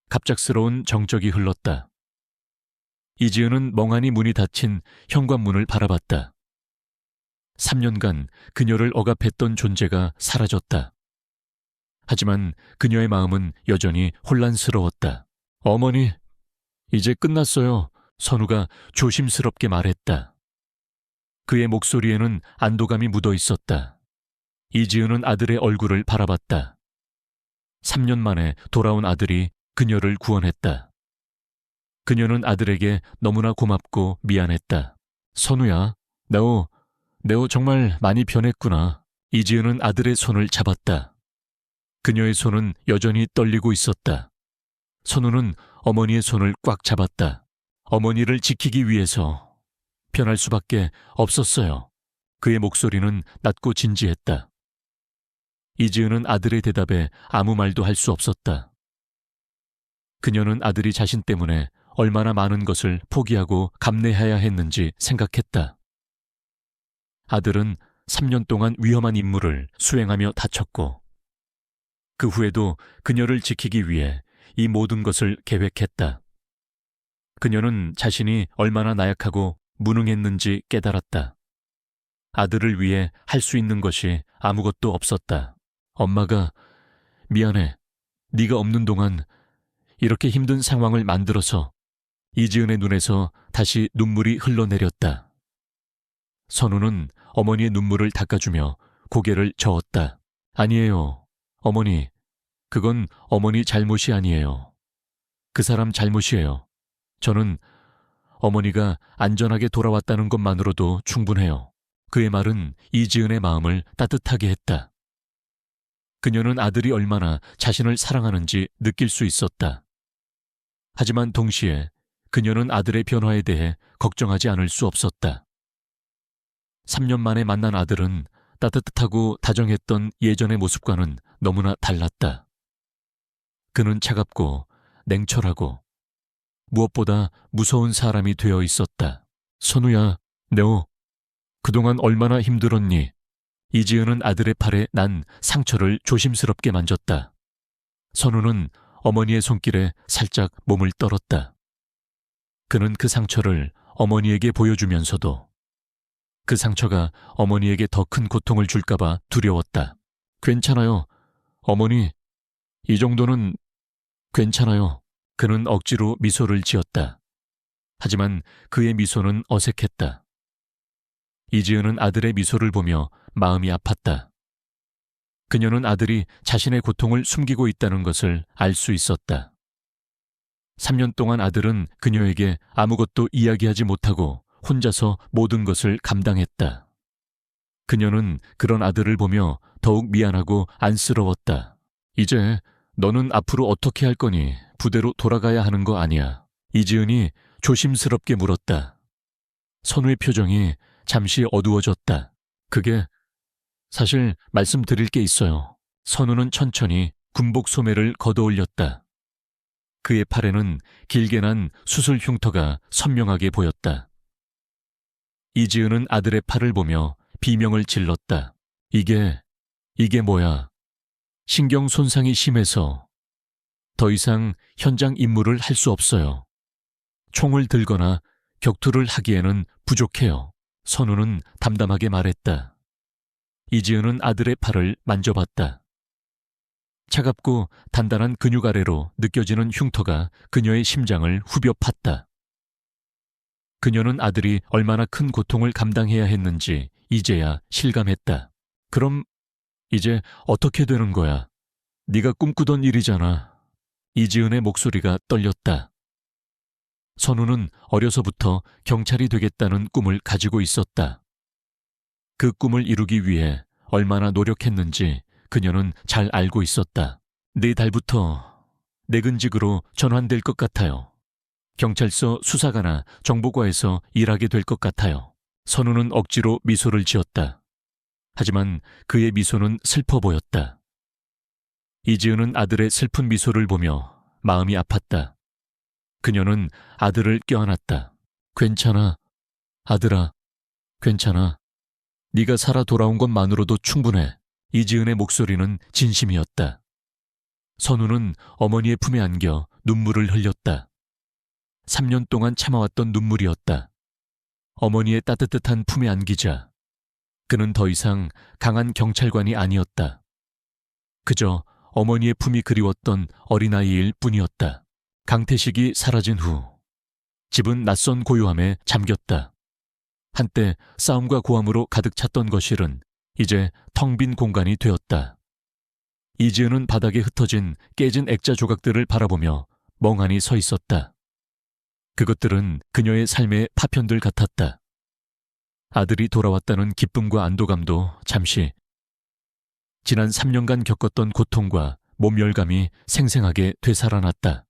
갑작스러운 정적이 흘렀다. 이지은은 멍하니 문이 닫힌 현관문을 바라봤다. 3년간 그녀를 억압했던 존재가 사라졌다. 하지만 그녀의 마음은 여전히 혼란스러웠다. 어머니, 이제 끝났어요. 선우가 조심스럽게 말했다. 그의 목소리에는 안도감이 묻어 있었다. 이지은은 아들의 얼굴을 바라봤다. 3년 만에 돌아온 아들이 그녀를 구원했다. 그녀는 아들에게 너무나 고맙고 미안했다. 선우야, 네오 정말 많이 변했구나. 이지은은 아들의 손을 잡았다. 그녀의 손은 여전히 떨리고 있었다. 선우는 어머니의 손을 꽉 잡았다. 어머니를 지키기 위해서 변할 수밖에 없었어요. 그의 목소리는 낮고 진지했다. 이지은은 아들의 대답에 아무 말도 할 수 없었다. 그녀는 아들이 자신 때문에 얼마나 많은 것을 포기하고 감내해야 했는지 생각했다. 아들은 3년 동안 위험한 임무를 수행하며 다쳤고 그 후에도 그녀를 지키기 위해 이 모든 것을 계획했다. 그녀는 자신이 얼마나 나약하고 무능했는지 깨달았다. 아들을 위해 할 수 있는 것이 아무것도 없었다. 엄마가 미안해. 네가 없는 동안 이렇게 힘든 상황을 만들어서. 이지은의 눈에서 다시 눈물이 흘러내렸다. 선우는 어머니의 눈물을 닦아주며 고개를 저었다. 아니에요. 어머니, 그건 어머니 잘못이 아니에요. 그 사람 잘못이에요. 저는 어머니가 안전하게 돌아왔다는 것만으로도 충분해요. 그의 말은 이지은의 마음을 따뜻하게 했다. 그녀는 아들이 얼마나 자신을 사랑하는지 느낄 수 있었다. 하지만 동시에 그녀는 아들의 변화에 대해 걱정하지 않을 수 없었다. 3년 만에 만난 아들은 따뜻하고 다정했던 예전의 모습과는 너무나 달랐다. 그는 차갑고 냉철하고 무엇보다 무서운 사람이 되어 있었다. 선우야, 네오, 그동안 얼마나 힘들었니? 이지은은 아들의 팔에 난 상처를 조심스럽게 만졌다. 선우는 어머니의 손길에 살짝 몸을 떨었다. 그는 그 상처를 어머니에게 보여주면서도 그 상처가 어머니에게 더 큰 고통을 줄까봐 두려웠다. 괜찮아요. 어머니, 이 정도는 괜찮아요. 그는 억지로 미소를 지었다. 하지만 그의 미소는 어색했다. 이지은은 아들의 미소를 보며 마음이 아팠다. 그녀는 아들이 자신의 고통을 숨기고 있다는 것을 알 수 있었다. 3년 동안 아들은 그녀에게 아무것도 이야기하지 못하고 혼자서 모든 것을 감당했다. 그녀는 그런 아들을 보며 더욱 미안하고 안쓰러웠다. 이제 너는 앞으로 어떻게 할 거니? 부대로 돌아가야 하는 거 아니야. 이지은이 조심스럽게 물었다. 선우의 표정이 잠시 어두워졌다. 그게 사실 말씀드릴 게 있어요. 선우는 천천히 군복 소매를 걷어올렸다. 그의 팔에는 길게 난 수술 흉터가 선명하게 보였다. 이지은은 아들의 팔을 보며 비명을 질렀다. 이게 뭐야? 신경 손상이 심해서 더 이상 현장 임무를 할 수 없어요. 총을 들거나 격투를 하기에는 부족해요. 선우는 담담하게 말했다. 이지은은 아들의 팔을 만져봤다. 차갑고 단단한 근육 아래로 느껴지는 흉터가 그녀의 심장을 후벼 팠다. 그녀는 아들이 얼마나 큰 고통을 감당해야 했는지 이제야 실감했다. 그럼 이제 어떻게 되는 거야? 네가 꿈꾸던 일이잖아. 이지은의 목소리가 떨렸다. 선우는 어려서부터 경찰이 되겠다는 꿈을 가지고 있었다. 그 꿈을 이루기 위해 얼마나 노력했는지 그녀는 잘 알고 있었다. 내달부터 내근직으로 전환될 것 같아요. 경찰서 수사관이나 정보과에서 일하게 될 것 같아요. 선우는 억지로 미소를 지었다. 하지만 그의 미소는 슬퍼 보였다. 이지은은 아들의 슬픈 미소를 보며 마음이 아팠다. 그녀는 아들을 껴안았다. 괜찮아, 아들아, 괜찮아. 네가 살아 돌아온 것만으로도 충분해. 이지은의 목소리는 진심이었다. 선우는 어머니의 품에 안겨 눈물을 흘렸다. 3년 동안 참아왔던 눈물이었다. 어머니의 따뜻한 품에 안기자 그는 더 이상 강한 경찰관이 아니었다. 그저 어머니의 품이 그리웠던 어린아이일 뿐이었다. 강태식이 사라진 후 집은 낯선 고요함에 잠겼다. 한때 싸움과 고함으로 가득 찼던 거실은 이제 텅 빈 공간이 되었다. 이지은은 바닥에 흩어진 깨진 액자 조각들을 바라보며 멍하니 서 있었다. 그것들은 그녀의 삶의 파편들 같았다. 아들이 돌아왔다는 기쁨과 안도감도 잠시, 지난 3년간 겪었던 고통과 몸열감이 생생하게 되살아났다.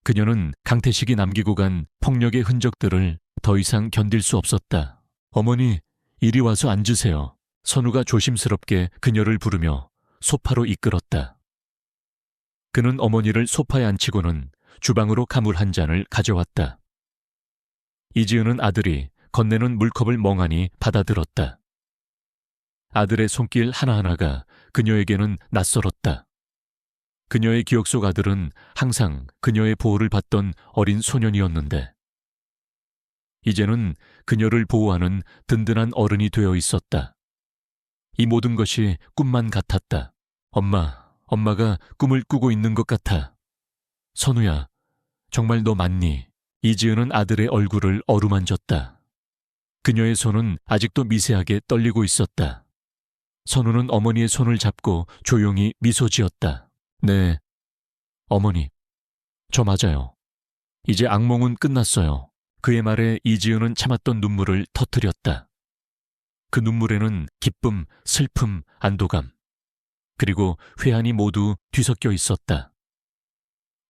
그녀는 강태식이 남기고 간 폭력의 흔적들을 더 이상 견딜 수 없었다. 어머니, 이리 와서 앉으세요. 선우가 조심스럽게 그녀를 부르며 소파로 이끌었다. 그는 어머니를 소파에 앉히고는 주방으로 가물 한 잔을 가져왔다. 이지은은 아들이 건네는 물컵을 멍하니 받아들었다. 아들의 손길 하나하나가 그녀에게는 낯설었다. 그녀의 기억 속 아들은 항상 그녀의 보호를 받던 어린 소년이었는데 이제는 그녀를 보호하는 든든한 어른이 되어 있었다. 이 모든 것이 꿈만 같았다. 엄마가 꿈을 꾸고 있는 것 같아. 선우야, 정말 너 맞니? 이지은은 아들의 얼굴을 어루만졌다. 그녀의 손은 아직도 미세하게 떨리고 있었다. 선우는 어머니의 손을 잡고 조용히 미소 지었다. 네, 어머니, 저 맞아요. 이제 악몽은 끝났어요. 그의 말에 이지은은 참았던 눈물을 터뜨렸다. 그 눈물에는 기쁨, 슬픔, 안도감, 그리고 회한이 모두 뒤섞여 있었다.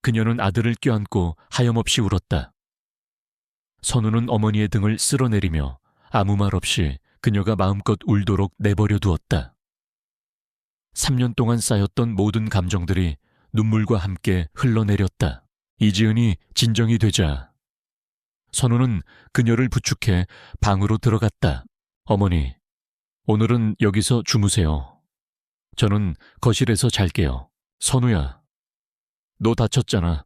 그녀는 아들을 껴안고 하염없이 울었다. 선우는 어머니의 등을 쓸어내리며 아무 말 없이 그녀가 마음껏 울도록 내버려 두었다. 3년 동안 쌓였던 모든 감정들이 눈물과 함께 흘러내렸다. 이지은이 진정이 되자 선우는 그녀를 부축해 방으로 들어갔다. 어머니, 오늘은 여기서 주무세요. 저는 거실에서 잘게요. 선우야, 너 다쳤잖아.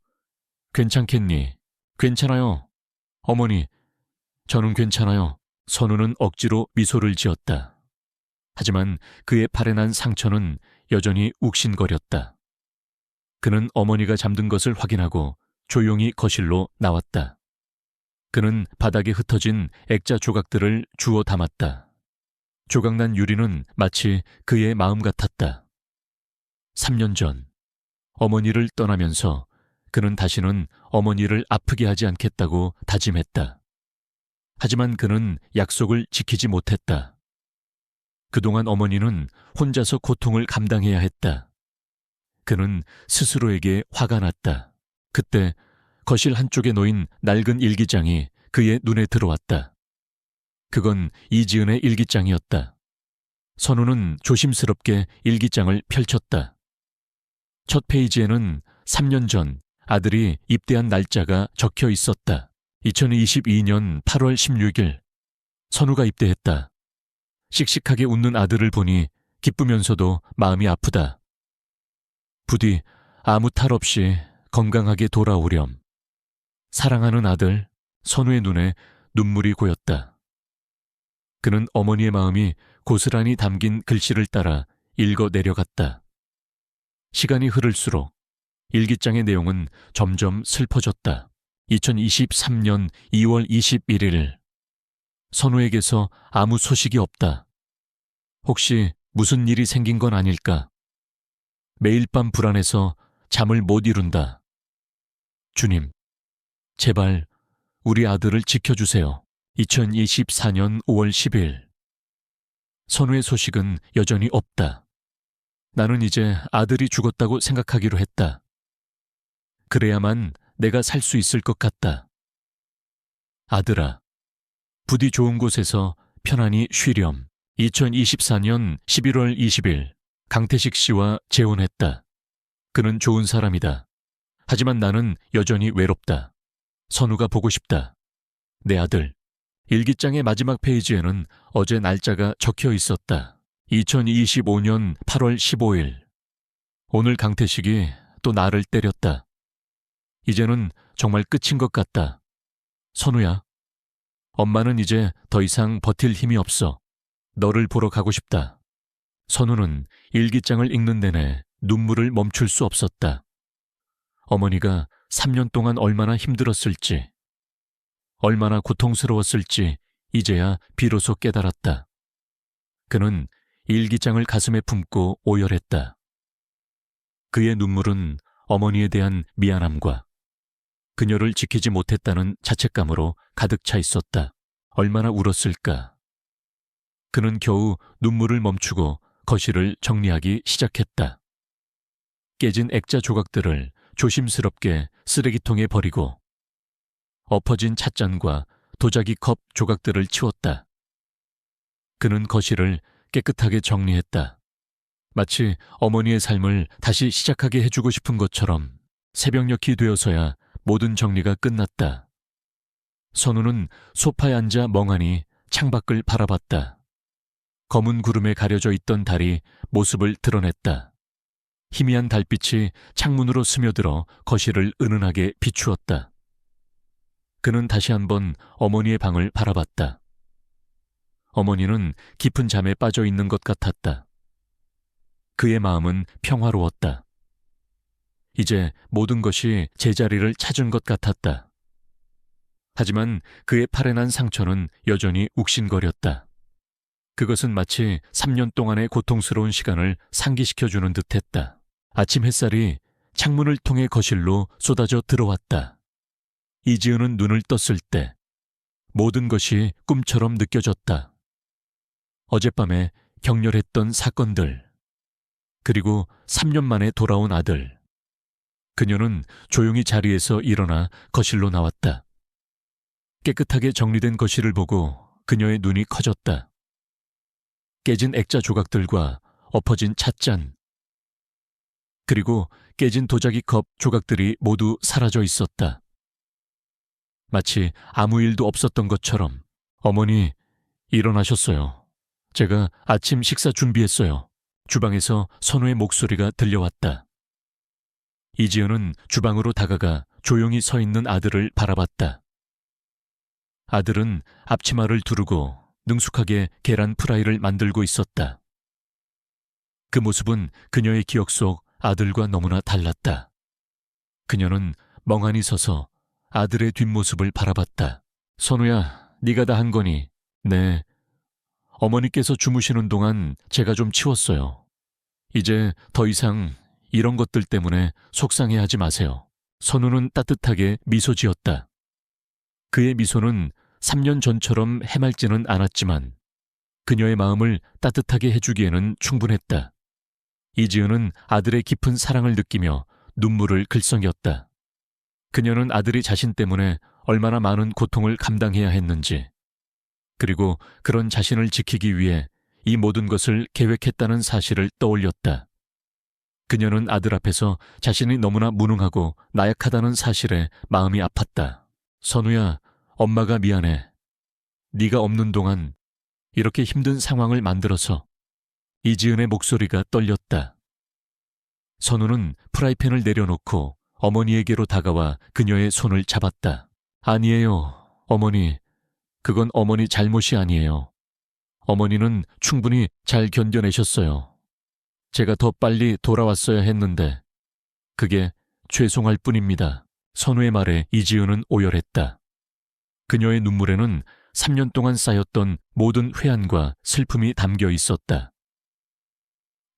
괜찮겠니? 괜찮아요. 어머니, 저는 괜찮아요. 선우는 억지로 미소를 지었다. 하지만 그의 팔에 난 상처는 여전히 욱신거렸다. 그는 어머니가 잠든 것을 확인하고 조용히 거실로 나왔다. 그는 바닥에 흩어진 액자 조각들을 주워 담았다. 조각난 유리는 마치 그의 마음 같았다. 3년 전 어머니를 떠나면서 그는 다시는 어머니를 아프게 하지 않겠다고 다짐했다. 하지만 그는 약속을 지키지 못했다. 그동안 어머니는 혼자서 고통을 감당해야 했다. 그는 스스로에게 화가 났다. 그때 거실 한쪽에 놓인 낡은 일기장이 그의 눈에 들어왔다. 그건 이지은의 일기장이었다. 선우는 조심스럽게 일기장을 펼쳤다. 첫 페이지에는 3년 전 아들이 입대한 날짜가 적혀 있었다. 2022년 8월 16일 선우가 입대했다. 씩씩하게 웃는 아들을 보니 기쁘면서도 마음이 아프다. 부디 아무 탈 없이 건강하게 돌아오렴. 사랑하는 아들, 선우의 눈에 눈물이 고였다. 그는 어머니의 마음이 고스란히 담긴 글씨를 따라 읽어 내려갔다. 시간이 흐를수록 일기장의 내용은 점점 슬퍼졌다. 2023년 2월 21일 선우에게서 아무 소식이 없다. 혹시 무슨 일이 생긴 건 아닐까? 매일 밤 불안해서 잠을 못 이룬다. 주님, 제발 우리 아들을 지켜주세요. 2024년 5월 10일 선우의 소식은 여전히 없다. 나는 이제 아들이 죽었다고 생각하기로 했다. 그래야만 내가 살 수 있을 것 같다. 아들아, 부디 좋은 곳에서 편안히 쉬렴. 2024년 11월 20일 강태식 씨와 재혼했다. 그는 좋은 사람이다. 하지만 나는 여전히 외롭다. 선우가 보고 싶다. 내 아들. 일기장의 마지막 페이지에는 어제 날짜가 적혀 있었다. 2025년 8월 15일. 오늘 강태식이 또 나를 때렸다. 이제는 정말 끝인 것 같다. 선우야, 엄마는 이제 더 이상 버틸 힘이 없어. 너를 보러 가고 싶다. 선우는 일기장을 읽는 내내 눈물을 멈출 수 없었다. 어머니가 3년 동안 얼마나 힘들었을지, 얼마나 고통스러웠을지 이제야 비로소 깨달았다. 그는 일기장을 가슴에 품고 오열했다. 그의 눈물은 어머니에 대한 미안함과 그녀를 지키지 못했다는 자책감으로 가득 차 있었다. 얼마나 울었을까. 그는 겨우 눈물을 멈추고 거실을 정리하기 시작했다. 깨진 액자 조각들을 조심스럽게 쓰레기통에 버리고 엎어진 찻잔과 도자기 컵 조각들을 치웠다. 그는 거실을 깨끗하게 정리했다. 마치 어머니의 삶을 다시 시작하게 해주고 싶은 것처럼 새벽녘이 되어서야 모든 정리가 끝났다. 선우는 소파에 앉아 멍하니 창밖을 바라봤다. 검은 구름에 가려져 있던 달이 모습을 드러냈다. 희미한 달빛이 창문으로 스며들어 거실을 은은하게 비추었다. 그는 다시 한번 어머니의 방을 바라봤다. 어머니는 깊은 잠에 빠져 있는 것 같았다. 그의 마음은 평화로웠다. 이제 모든 것이 제자리를 찾은 것 같았다. 하지만 그의 팔에 난 상처는 여전히 욱신거렸다. 그것은 마치 3년 동안의 고통스러운 시간을 상기시켜주는 듯했다. 아침 햇살이 창문을 통해 거실로 쏟아져 들어왔다. 이지은은 눈을 떴을 때 모든 것이 꿈처럼 느껴졌다. 어젯밤에 격렬했던 사건들, 그리고 3년 만에 돌아온 아들. 그녀는 조용히 자리에서 일어나 거실로 나왔다. 깨끗하게 정리된 거실을 보고 그녀의 눈이 커졌다. 깨진 액자 조각들과 엎어진 찻잔, 그리고 깨진 도자기 컵 조각들이 모두 사라져 있었다. 마치 아무 일도 없었던 것처럼. 어머니, 일어나셨어요. 제가 아침 식사 준비했어요. 주방에서 선우의 목소리가 들려왔다. 이지은은 주방으로 다가가 조용히 서 있는 아들을 바라봤다. 아들은 앞치마를 두르고 능숙하게 계란 프라이를 만들고 있었다. 그 모습은 그녀의 기억 속 아들과 너무나 달랐다. 그녀는 멍하니 서서 아들의 뒷모습을 바라봤다. 선우야, 네가 다 한 거니? 네. 어머니께서 주무시는 동안 제가 좀 치웠어요. 이제 더 이상 이런 것들 때문에 속상해하지 마세요. 선우는 따뜻하게 미소 지었다. 그의 미소는 3년 전처럼 해맑지는 않았지만 그녀의 마음을 따뜻하게 해주기에는 충분했다. 이지은은 아들의 깊은 사랑을 느끼며 눈물을 글썽였다. 그녀는 아들이 자신 때문에 얼마나 많은 고통을 감당해야 했는지, 그리고 그런 자신을 지키기 위해 이 모든 것을 계획했다는 사실을 떠올렸다. 그녀는 아들 앞에서 자신이 너무나 무능하고 나약하다는 사실에 마음이 아팠다. 선우야, 엄마가 미안해. 네가 없는 동안 이렇게 힘든 상황을 만들어서. 이지은의 목소리가 떨렸다. 선우는 프라이팬을 내려놓고 어머니에게로 다가와 그녀의 손을 잡았다. 아니에요, 어머니. 그건 어머니 잘못이 아니에요. 어머니는 충분히 잘 견뎌내셨어요. 제가 더 빨리 돌아왔어야 했는데 그게 죄송할 뿐입니다. 선우의 말에 이지은은 오열했다. 그녀의 눈물에는 3년 동안 쌓였던 모든 회한과 슬픔이 담겨 있었다.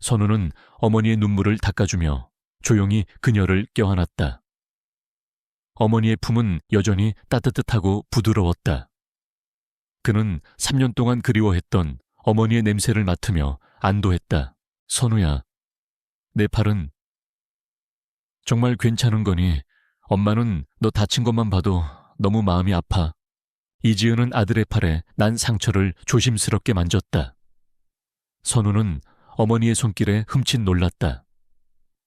선우는 어머니의 눈물을 닦아주며 조용히 그녀를 껴안았다. 어머니의 품은 여전히 따뜻하고 부드러웠다. 그는 3년 동안 그리워했던 어머니의 냄새를 맡으며 안도했다. 선우야, 내 팔은 정말 괜찮은 거니? 엄마는 너 다친 것만 봐도 너무 마음이 아파. 이지은은 아들의 팔에 난 상처를 조심스럽게 만졌다. 선우는 어머니의 손길에 흠칫 놀랐다.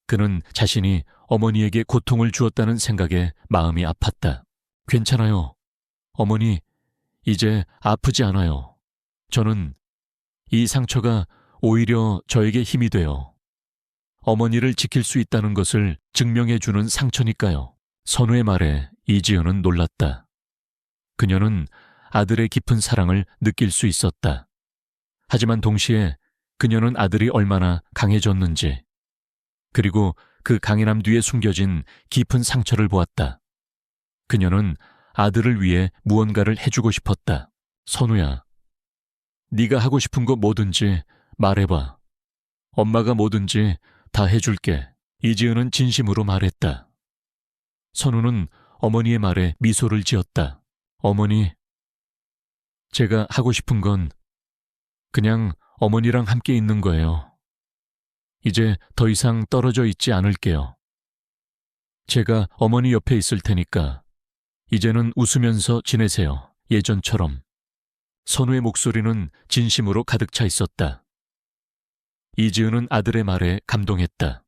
그는 자신이 어머니에게 고통을 주었다는 생각에 마음이 아팠다. 괜찮아요. 어머니, 이제 아프지 않아요. 저는 이 상처가 오히려 저에게 힘이 돼요. 어머니를 지킬 수 있다는 것을 증명해주는 상처니까요. 선우의 말에 이지은은 놀랐다. 그녀는 아들의 깊은 사랑을 느낄 수 있었다. 하지만 동시에 그녀는 아들이 얼마나 강해졌는지, 그리고 그 강인함 뒤에 숨겨진 깊은 상처를 보았다. 그녀는 아들을 위해 무언가를 해주고 싶었다. 선우야, 네가 하고 싶은 거 뭐든지 말해봐. 엄마가 뭐든지 다 해줄게. 이지은은 진심으로 말했다. 선우는 어머니의 말에 미소를 지었다. 어머니, 제가 하고 싶은 건 그냥 어머니랑 함께 있는 거예요. 이제 더 이상 떨어져 있지 않을게요. 제가 어머니 옆에 있을 테니까 이제는 웃으면서 지내세요. 예전처럼. 선우의 목소리는 진심으로 가득 차 있었다. 이지은은 아들의 말에 감동했다.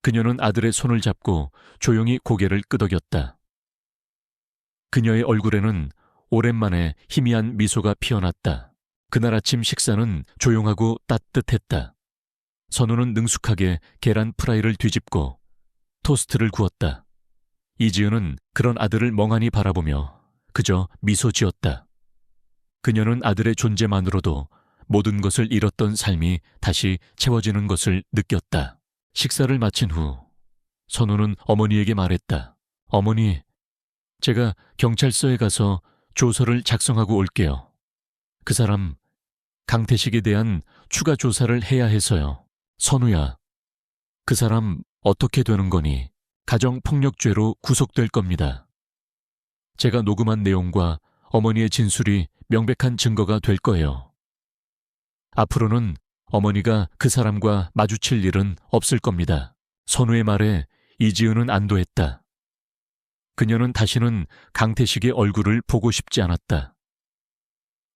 그녀는 아들의 손을 잡고 조용히 고개를 끄덕였다. 그녀의 얼굴에는 오랜만에 희미한 미소가 피어났다. 그날 아침 식사는 조용하고 따뜻했다. 선우는 능숙하게 계란 프라이를 뒤집고 토스트를 구웠다. 이지은은 그런 아들을 멍하니 바라보며 그저 미소 지었다. 그녀는 아들의 존재만으로도 모든 것을 잃었던 삶이 다시 채워지는 것을 느꼈다. 식사를 마친 후 선우는 어머니에게 말했다. 어머니, 제가 경찰서에 가서 조서를 작성하고 올게요. 그 사람 강태식에 대한 추가 조사를 해야 해서요. 선우야, 그 사람 어떻게 되는 거니? 가정폭력죄로 구속될 겁니다. 제가 녹음한 내용과 어머니의 진술이 명백한 증거가 될 거예요. 앞으로는 어머니가 그 사람과 마주칠 일은 없을 겁니다. 선우의 말에 이지은은 안도했다. 그녀는 다시는 강태식의 얼굴을 보고 싶지 않았다.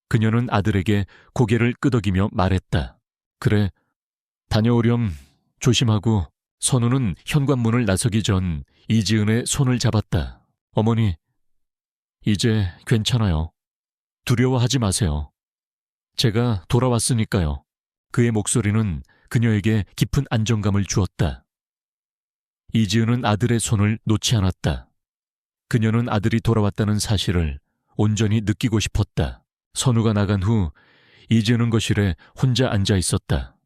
그녀는 아들에게 고개를 끄덕이며 말했다. 그래, 다녀오렴. 조심하고. 선우는 현관문을 나서기 전 이지은의 손을 잡았다. 어머니, 이제 괜찮아요. 두려워하지 마세요. 제가 돌아왔으니까요. 그의 목소리는 그녀에게 깊은 안정감을 주었다. 이지은은 아들의 손을 놓지 않았다. 그녀는 아들이 돌아왔다는 사실을 온전히 느끼고 싶었다. 선우가 나간 후 이지은은 거실에 혼자 앉아 있었다.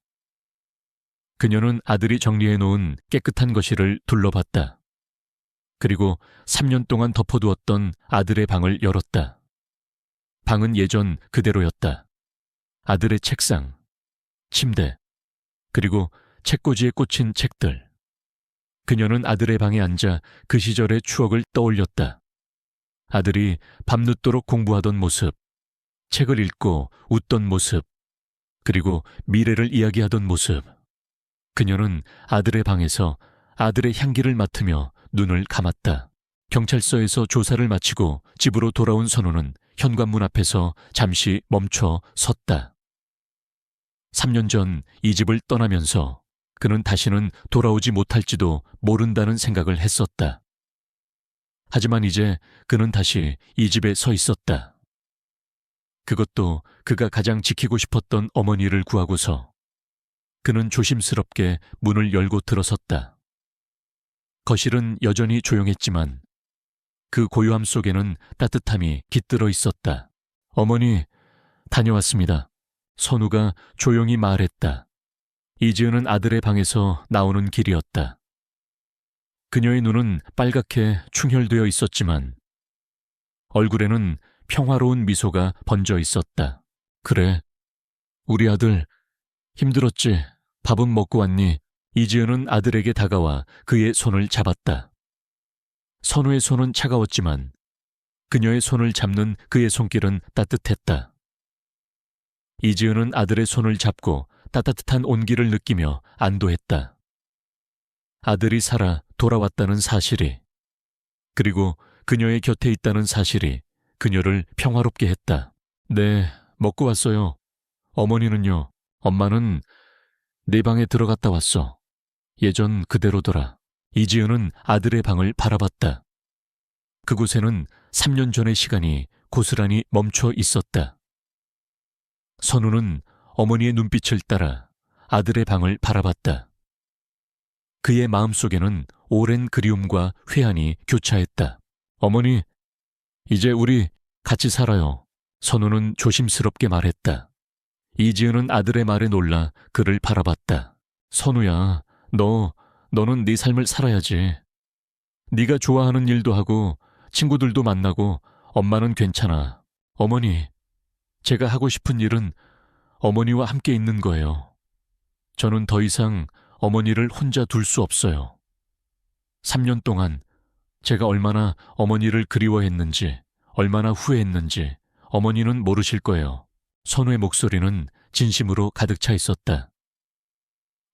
그녀는 아들이 정리해 놓은 깨끗한 거실을 둘러봤다. 그리고 3년 동안 덮어두었던 아들의 방을 열었다. 방은 예전 그대로였다. 아들의 책상, 침대, 그리고 책꽂이에 꽂힌 책들. 그녀는 아들의 방에 앉아 그 시절의 추억을 떠올렸다. 아들이 밤늦도록 공부하던 모습, 책을 읽고 웃던 모습, 그리고 미래를 이야기하던 모습. 그녀는 아들의 방에서 아들의 향기를 맡으며 눈을 감았다. 경찰서에서 조사를 마치고 집으로 돌아온 선우는 현관문 앞에서 잠시 멈춰 섰다. 3년 전 이 집을 떠나면서 그는 다시는 돌아오지 못할지도 모른다는 생각을 했었다. 하지만 이제 그는 다시 이 집에 서 있었다. 그것도 그가 가장 지키고 싶었던 어머니를 구하고서 그는 조심스럽게 문을 열고 들어섰다. 거실은 여전히 조용했지만 그 고요함 속에는 따뜻함이 깃들어 있었다. 어머니, 다녀왔습니다. 선우가 조용히 말했다. 이지은은 아들의 방에서 나오는 길이었다. 그녀의 눈은 빨갛게 충혈되어 있었지만 얼굴에는 평화로운 미소가 번져 있었다. 그래, 우리 아들 힘들었지? 밥은 먹고 왔니? 이지은은 아들에게 다가와 그의 손을 잡았다. 선우의 손은 차가웠지만 그녀의 손을 잡는 그의 손길은 따뜻했다. 이지은은 아들의 손을 잡고 따뜻한 온기를 느끼며 안도했다. 아들이 살아 돌아왔다는 사실이, 그리고 그녀의 곁에 있다는 사실이 그녀를 평화롭게 했다. 네, 먹고 왔어요. 어머니는요? 엄마는 내 방에 들어갔다 왔어. 예전 그대로더라. 이지은은 아들의 방을 바라봤다. 그곳에는 3년 전의 시간이 고스란히 멈춰 있었다. 선우는 어머니의 눈빛을 따라 아들의 방을 바라봤다. 그의 마음속에는 오랜 그리움과 회한이 교차했다. 어머니, 이제 우리 같이 살아요. 선우는 조심스럽게 말했다. 이지은은 아들의 말에 놀라 그를 바라봤다. 선우야, 너는 네 삶을 살아야지. 네가 좋아하는 일도 하고 친구들도 만나고 엄마는 괜찮아. 어머니, 제가 하고 싶은 일은 어머니와 함께 있는 거예요. 저는 더 이상 어머니를 혼자 둘 수 없어요. 3년 동안 제가 얼마나 어머니를 그리워했는지, 얼마나 후회했는지 어머니는 모르실 거예요. 선우의 목소리는 진심으로 가득 차 있었다.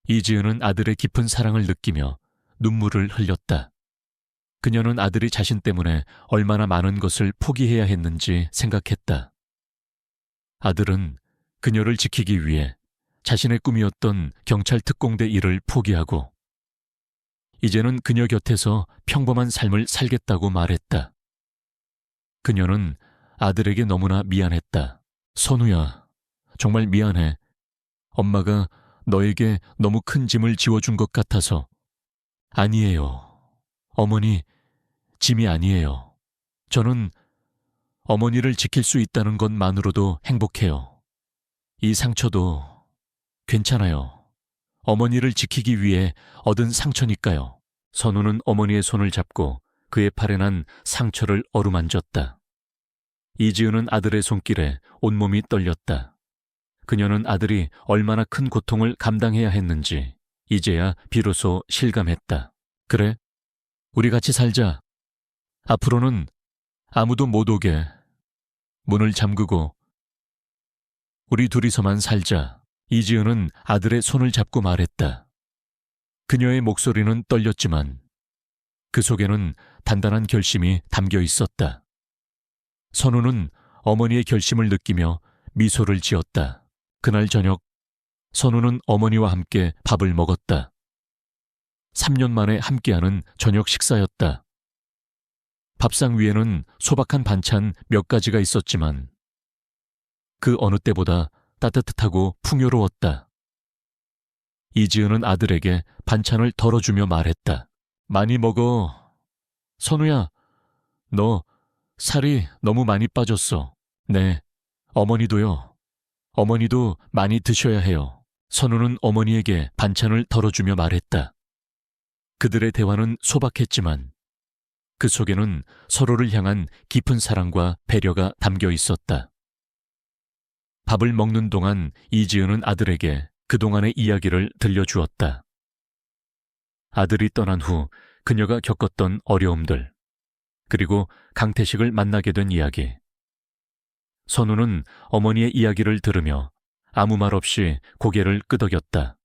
이지은은 아들의 깊은 사랑을 느끼며 눈물을 흘렸다. 그녀는 아들이 자신 때문에 얼마나 많은 것을 포기해야 했는지 생각했다. 아들은 그녀를 지키기 위해 자신의 꿈이었던 경찰 특공대 일을 포기하고 이제는 그녀 곁에서 평범한 삶을 살겠다고 말했다. 그녀는 아들에게 너무나 미안했다. 선우야, 정말 미안해. 엄마가 너에게 너무 큰 짐을 지워준 것 같아서. 아니에요. 어머니, 짐이 아니에요. 저는 어머니를 지킬 수 있다는 것만으로도 행복해요. 이 상처도 괜찮아요. 어머니를 지키기 위해 얻은 상처니까요. 선우는 어머니의 손을 잡고 그의 팔에 난 상처를 어루만졌다. 이지은은 아들의 손길에 온몸이 떨렸다. 그녀는 아들이 얼마나 큰 고통을 감당해야 했는지 이제야 비로소 실감했다. 그래, 우리 같이 살자. 앞으로는 아무도 못 오게. 문을 잠그고 우리 둘이서만 살자. 이지은은 아들의 손을 잡고 말했다. 그녀의 목소리는 떨렸지만 그 속에는 단단한 결심이 담겨 있었다. 선우는 어머니의 결심을 느끼며 미소를 지었다. 그날 저녁 선우는 어머니와 함께 밥을 먹었다. 3년 만에 함께하는 저녁 식사였다. 밥상 위에는 소박한 반찬 몇 가지가 있었지만 그 어느 때보다 따뜻하고 풍요로웠다. 이지은은 아들에게 반찬을 덜어주며 말했다. 많이 먹어. 선우야, 너 살이 너무 많이 빠졌어. 네, 어머니도요. 어머니도 많이 드셔야 해요. 선우는 어머니에게 반찬을 덜어주며 말했다. 그들의 대화는 소박했지만 그 속에는 서로를 향한 깊은 사랑과 배려가 담겨 있었다. 밥을 먹는 동안 이지은은 아들에게 그동안의 이야기를 들려주었다. 아들이 떠난 후 그녀가 겪었던 어려움들, 그리고 강태식을 만나게 된 이야기. 선우는 어머니의 이야기를 들으며 아무 말 없이 고개를 끄덕였다.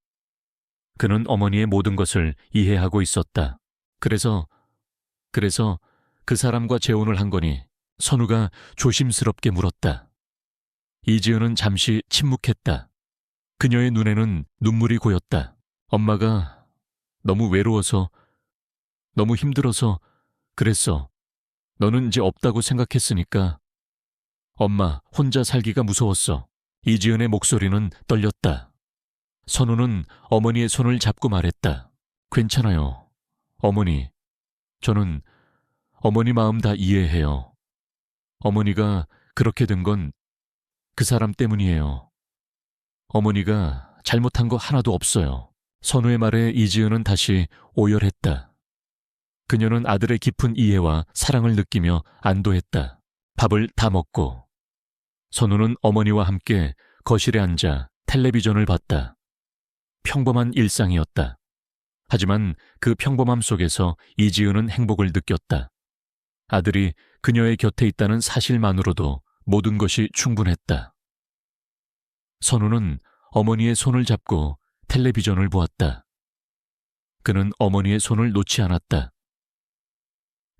그는 어머니의 모든 것을 이해하고 있었다. 그래서 그 사람과 재혼을 한 거니? 선우가 조심스럽게 물었다. 이지은은 잠시 침묵했다. 그녀의 눈에는 눈물이 고였다. 엄마가 너무 외로워서, 너무 힘들어서 그랬어. 너는 이제 없다고 생각했으니까 엄마 혼자 살기가 무서웠어. 이지은의 목소리는 떨렸다. 선우는 어머니의 손을 잡고 말했다. 괜찮아요. 어머니, 저는 어머니 마음 다 이해해요. 어머니가 그렇게 된 건 그 사람 때문이에요. 어머니가 잘못한 거 하나도 없어요. 선우의 말에 이지은은 다시 오열했다. 그녀는 아들의 깊은 이해와 사랑을 느끼며 안도했다. 밥을 다 먹고 선우는 어머니와 함께 거실에 앉아 텔레비전을 봤다. 평범한 일상이었다. 하지만 그 평범함 속에서 이지은은 행복을 느꼈다. 아들이 그녀의 곁에 있다는 사실만으로도 모든 것이 충분했다. 선우는 어머니의 손을 잡고 텔레비전을 보았다. 그는 어머니의 손을 놓지 않았다.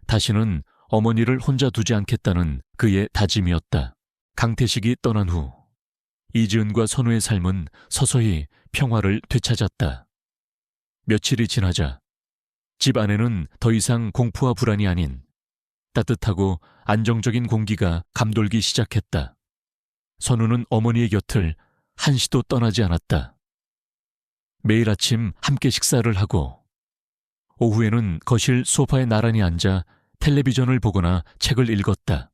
다시는 어머니를 혼자 두지 않겠다는 그의 다짐이었다. 강태식이 떠난 후 이지은과 선우의 삶은 서서히 평화를 되찾았다. 며칠이 지나자 집 안에는 더 이상 공포와 불안이 아닌 따뜻하고 안정적인 공기가 감돌기 시작했다. 선우는 어머니의 곁을 한시도 떠나지 않았다. 매일 아침 함께 식사를 하고 오후에는 거실 소파에 나란히 앉아 텔레비전을 보거나 책을 읽었다.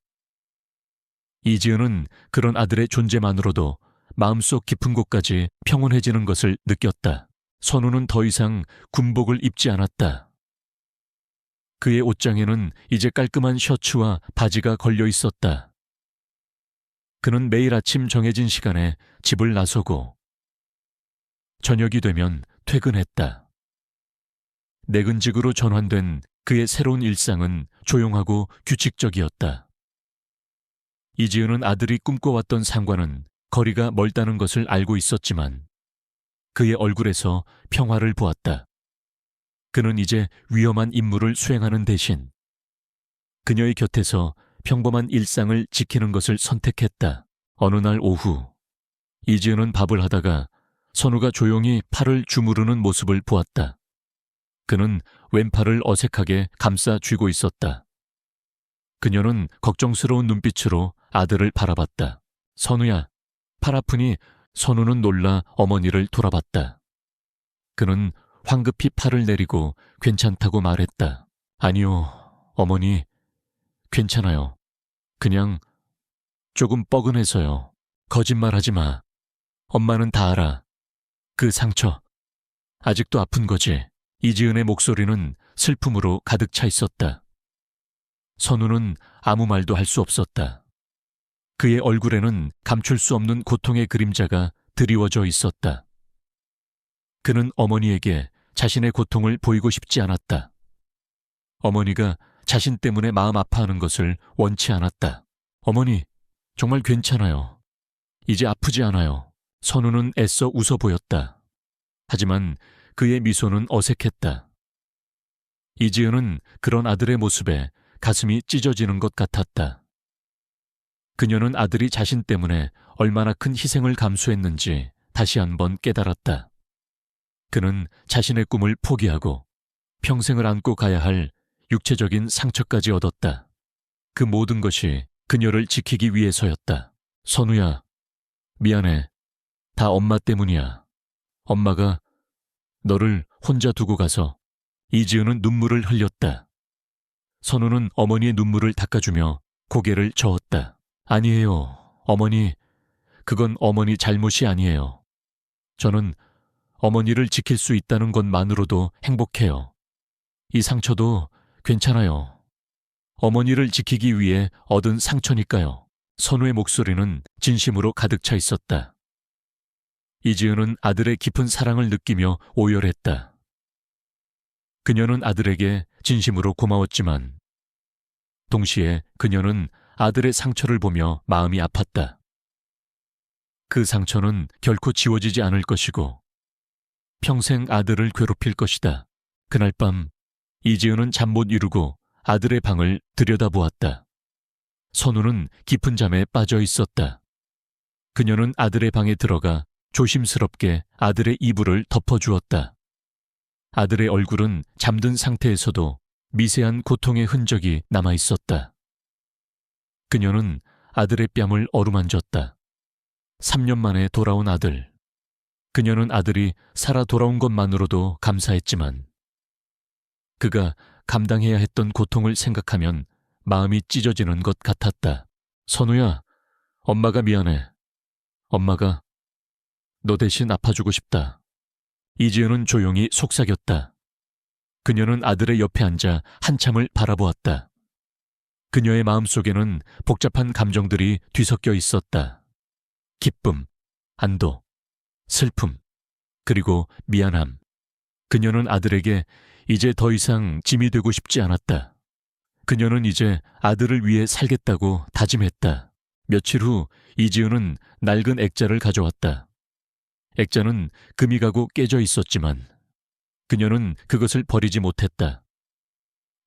이지은은 그런 아들의 존재만으로도 마음속 깊은 곳까지 평온해지는 것을 느꼈다. 선우는 더 이상 군복을 입지 않았다. 그의 옷장에는 이제 깔끔한 셔츠와 바지가 걸려 있었다. 그는 매일 아침 정해진 시간에 집을 나서고 저녁이 되면 퇴근했다. 내근직으로 전환된 그의 새로운 일상은 조용하고 규칙적이었다. 이지은은 아들이 꿈꿔왔던 상과는 거리가 멀다는 것을 알고 있었지만 그의 얼굴에서 평화를 보았다. 그는 이제 위험한 임무를 수행하는 대신 그녀의 곁에서 평범한 일상을 지키는 것을 선택했다. 어느 날 오후 이지은은 밥을 하다가 선우가 조용히 팔을 주무르는 모습을 보았다. 그는 왼팔을 어색하게 감싸 쥐고 있었다. 그녀는 걱정스러운 눈빛으로 아들을 바라봤다. 선우야, 팔 아프니? 선우는 놀라 어머니를 돌아봤다. 그는 황급히 팔을 내리고 괜찮다고 말했다. 아니요, 어머니, 괜찮아요. 그냥 조금 뻐근해서요. 거짓말하지 마. 엄마는 다 알아. 그 상처, 아직도 아픈 거지. 이지은의 목소리는 슬픔으로 가득 차 있었다. 선우는 아무 말도 할 수 없었다. 그의 얼굴에는 감출 수 없는 고통의 그림자가 드리워져 있었다. 그는 어머니에게 자신의 고통을 보이고 싶지 않았다. 어머니가 자신 때문에 마음 아파하는 것을 원치 않았다. 어머니, 정말 괜찮아요. 이제 아프지 않아요. 선우는 애써 웃어 보였다. 하지만 그의 미소는 어색했다. 이지은은 그런 아들의 모습에 가슴이 찢어지는 것 같았다. 그녀는 아들이 자신 때문에 얼마나 큰 희생을 감수했는지 다시 한번 깨달았다. 그는 자신의 꿈을 포기하고 평생을 안고 가야 할 육체적인 상처까지 얻었다. 그 모든 것이 그녀를 지키기 위해서였다. 선우야, 미안해. 다 엄마 때문이야. 엄마가 너를 혼자 두고 가서. 이지은은 눈물을 흘렸다. 선우는 어머니의 눈물을 닦아주며 고개를 저었다. 아니에요, 어머니. 그건 어머니 잘못이 아니에요. 저는 어머니를 지킬 수 있다는 것만으로도 행복해요. 이 상처도 괜찮아요. 어머니를 지키기 위해 얻은 상처니까요. 선우의 목소리는 진심으로 가득 차 있었다. 이지은은 아들의 깊은 사랑을 느끼며 오열했다. 그녀는 아들에게 진심으로 고마웠지만 동시에 그녀는 아들의 상처를 보며 마음이 아팠다. 그 상처는 결코 지워지지 않을 것이고 평생 아들을 괴롭힐 것이다. 그날 밤 이지은은 잠 못 이루고 아들의 방을 들여다보았다. 선우는 깊은 잠에 빠져 있었다. 그녀는 아들의 방에 들어가 조심스럽게 아들의 이불을 덮어주었다. 아들의 얼굴은 잠든 상태에서도 미세한 고통의 흔적이 남아 있었다. 그녀는 아들의 뺨을 어루만졌다. 3년 만에 돌아온 아들. 그녀는 아들이 살아 돌아온 것만으로도 감사했지만 그가 감당해야 했던 고통을 생각하면 마음이 찢어지는 것 같았다. 선우야, 엄마가 미안해. 엄마가 너 대신 아파주고 싶다. 이지은은 조용히 속삭였다. 그녀는 아들의 옆에 앉아 한참을 바라보았다. 그녀의 마음속에는 복잡한 감정들이 뒤섞여 있었다. 기쁨, 안도, 슬픔, 그리고 미안함. 그녀는 아들에게 이제 더 이상 짐이 되고 싶지 않았다. 그녀는 이제 아들을 위해 살겠다고 다짐했다. 며칠 후 이지은은 낡은 액자를 가져왔다. 액자는 금이 가고 깨져 있었지만 그녀는 그것을 버리지 못했다.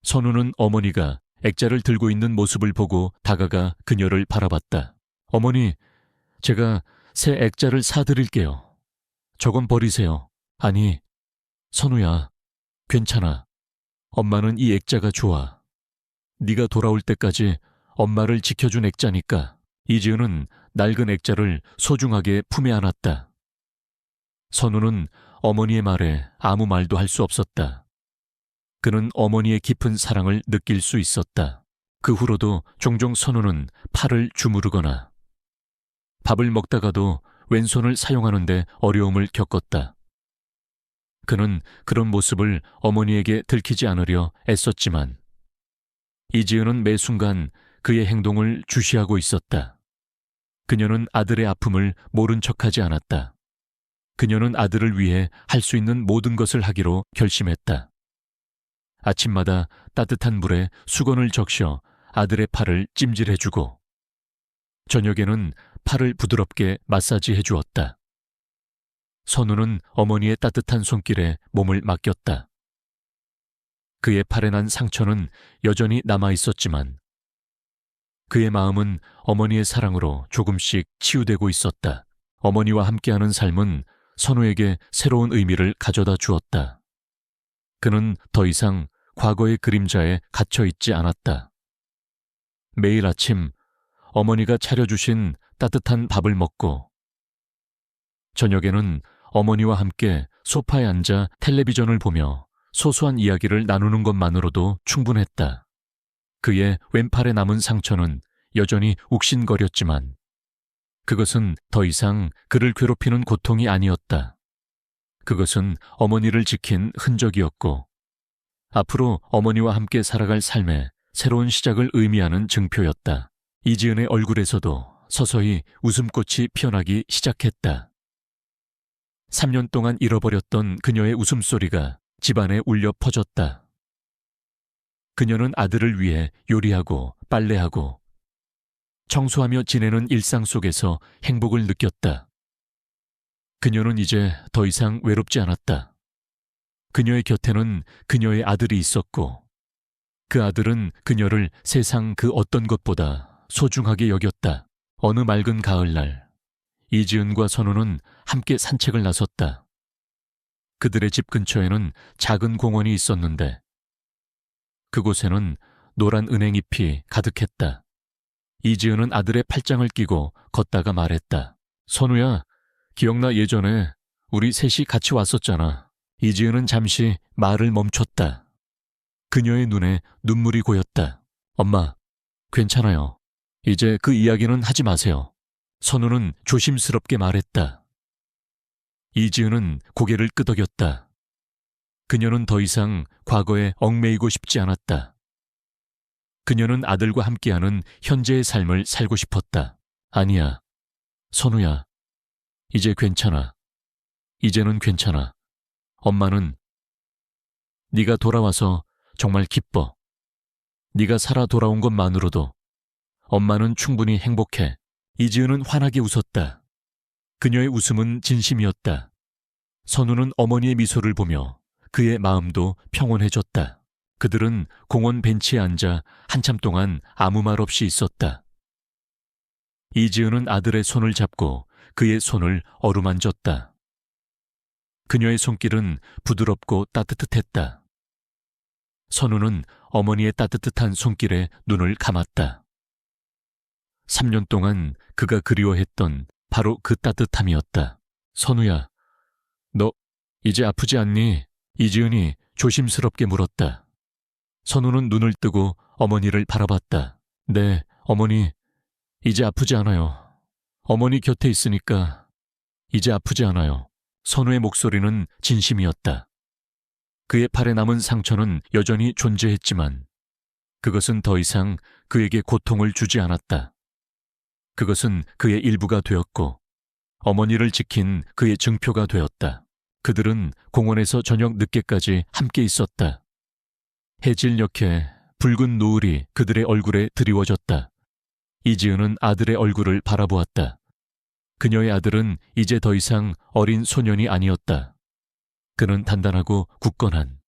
선우는 어머니가 액자를 들고 있는 모습을 보고 다가가 그녀를 바라봤다. 어머니, 제가 새 액자를 사드릴게요. 저건 버리세요. 아니, 선우야, 괜찮아. 엄마는 이 액자가 좋아. 네가 돌아올 때까지 엄마를 지켜준 액자니까. 이지은은 낡은 액자를 소중하게 품에 안았다. 선우는 어머니의 말에 아무 말도 할 수 없었다. 그는 어머니의 깊은 사랑을 느낄 수 있었다. 그 후로도 종종 선우는 팔을 주무르거나 밥을 먹다가도 왼손을 사용하는데 어려움을 겪었다. 그는 그런 모습을 어머니에게 들키지 않으려 애썼지만 이지은은 매 순간 그의 행동을 주시하고 있었다. 그녀는 아들의 아픔을 모른 척하지 않았다. 그녀는 아들을 위해 할 수 있는 모든 것을 하기로 결심했다. 아침마다 따뜻한 물에 수건을 적셔 아들의 팔을 찜질해주고 저녁에는 팔을 부드럽게 마사지해 주었다. 선우는 어머니의 따뜻한 손길에 몸을 맡겼다. 그의 팔에 난 상처는 여전히 남아 있었지만 그의 마음은 어머니의 사랑으로 조금씩 치유되고 있었다. 어머니와 함께하는 삶은 선우에게 새로운 의미를 가져다 주었다. 그는 더 이상 과거의 그림자에 갇혀 있지 않았다. 매일 아침 어머니가 차려주신 따뜻한 밥을 먹고 저녁에는 어머니와 함께 소파에 앉아 텔레비전을 보며 소소한 이야기를 나누는 것만으로도 충분했다. 그의 왼팔에 남은 상처는 여전히 욱신거렸지만 그것은 더 이상 그를 괴롭히는 고통이 아니었다. 그것은 어머니를 지킨 흔적이었고 앞으로 어머니와 함께 살아갈 삶의 새로운 시작을 의미하는 증표였다. 이지은의 얼굴에서도 서서히 웃음꽃이 피어나기 시작했다. 3년 동안 잃어버렸던 그녀의 웃음소리가 집안에 울려 퍼졌다. 그녀는 아들을 위해 요리하고 빨래하고 청소하며 지내는 일상 속에서 행복을 느꼈다. 그녀는 이제 더 이상 외롭지 않았다. 그녀의 곁에는 그녀의 아들이 있었고, 그 아들은 그녀를 세상 그 어떤 것보다 소중하게 여겼다. 어느 맑은 가을날, 이지은과 선우는 함께 산책을 나섰다. 그들의 집 근처에는 작은 공원이 있었는데, 그곳에는 노란 은행잎이 가득했다. 이지은은 아들의 팔짱을 끼고 걷다가 말했다. 선우야, 기억나 예전에 우리 셋이 같이 왔었잖아. 이지은은 잠시 말을 멈췄다. 그녀의 눈에 눈물이 고였다. 엄마, 괜찮아요. 이제 그 이야기는 하지 마세요. 선우는 조심스럽게 말했다. 이지은은 고개를 끄덕였다. 그녀는 더 이상 과거에 얽매이고 싶지 않았다. 그녀는 아들과 함께하는 현재의 삶을 살고 싶었다. 아니야, 선우야. 이제 괜찮아. 이제는 괜찮아. 엄마는 네가 돌아와서 정말 기뻐. 네가 살아 돌아온 것만으로도 엄마는 충분히 행복해. 이지은은 환하게 웃었다. 그녀의 웃음은 진심이었다. 선우는 어머니의 미소를 보며 그의 마음도 평온해졌다. 그들은 공원 벤치에 앉아 한참 동안 아무 말 없이 있었다. 이지은은 아들의 손을 잡고 그의 손을 어루만졌다. 그녀의 손길은 부드럽고 따뜻했다. 선우는 어머니의 따뜻한 손길에 눈을 감았다. 3년 동안 그가 그리워했던 바로 그 따뜻함이었다. 선우야, 너 이제 아프지 않니? 이지은이 조심스럽게 물었다. 선우는 눈을 뜨고 어머니를 바라봤다. 네, 어머니, 이제 아프지 않아요. 어머니 곁에 있으니까 이제 아프지 않아요. 선우의 목소리는 진심이었다. 그의 팔에 남은 상처는 여전히 존재했지만 그것은 더 이상 그에게 고통을 주지 않았다. 그것은 그의 일부가 되었고 어머니를 지킨 그의 증표가 되었다. 그들은 공원에서 저녁 늦게까지 함께 있었다. 해질 역에 붉은 노을이 그들의 얼굴에 드리워졌다. 이지은은 아들의 얼굴을 바라보았다. 그녀의 아들은 이제 더 이상 어린 소년이 아니었다. 그는 단단하고 굳건한,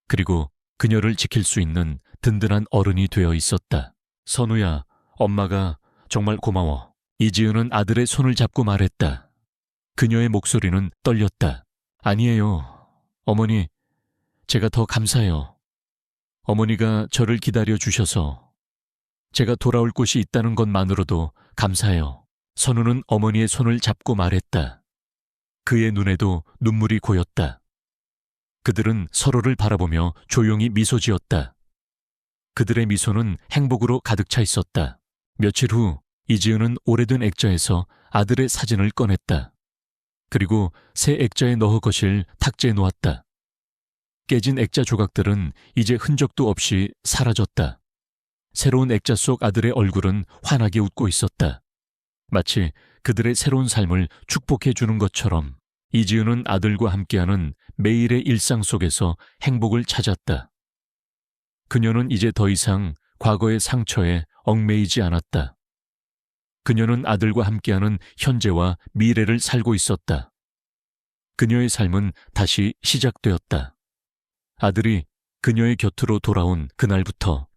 그리고 그녀를 지킬 수 있는 든든한 어른이 되어 있었다. 선우야, 엄마가 정말 고마워. 이지은은 아들의 손을 잡고 말했다. 그녀의 목소리는 떨렸다. 아니에요. 어머니, 제가 더 감사해요. 어머니가 저를 기다려 주셔서 제가 돌아올 곳이 있다는 것만으로도 감사해요. 선우는 어머니의 손을 잡고 말했다. 그의 눈에도 눈물이 고였다. 그들은 서로를 바라보며 조용히 미소 지었다. 그들의 미소는 행복으로 가득 차 있었다. 며칠 후 이지은은 오래된 액자에서 아들의 사진을 꺼냈다. 그리고 새 액자에 넣어 거실 탁자에 놓았다. 깨진 액자 조각들은 이제 흔적도 없이 사라졌다. 새로운 액자 속 아들의 얼굴은 환하게 웃고 있었다. 마치 그들의 새로운 삶을 축복해 주는 것처럼 이지은은 아들과 함께하는 매일의 일상 속에서 행복을 찾았다. 그녀는 이제 더 이상 과거의 상처에 얽매이지 않았다. 그녀는 아들과 함께하는 현재와 미래를 살고 있었다. 그녀의 삶은 다시 시작되었다. 아들이 그녀의 곁으로 돌아온 그날부터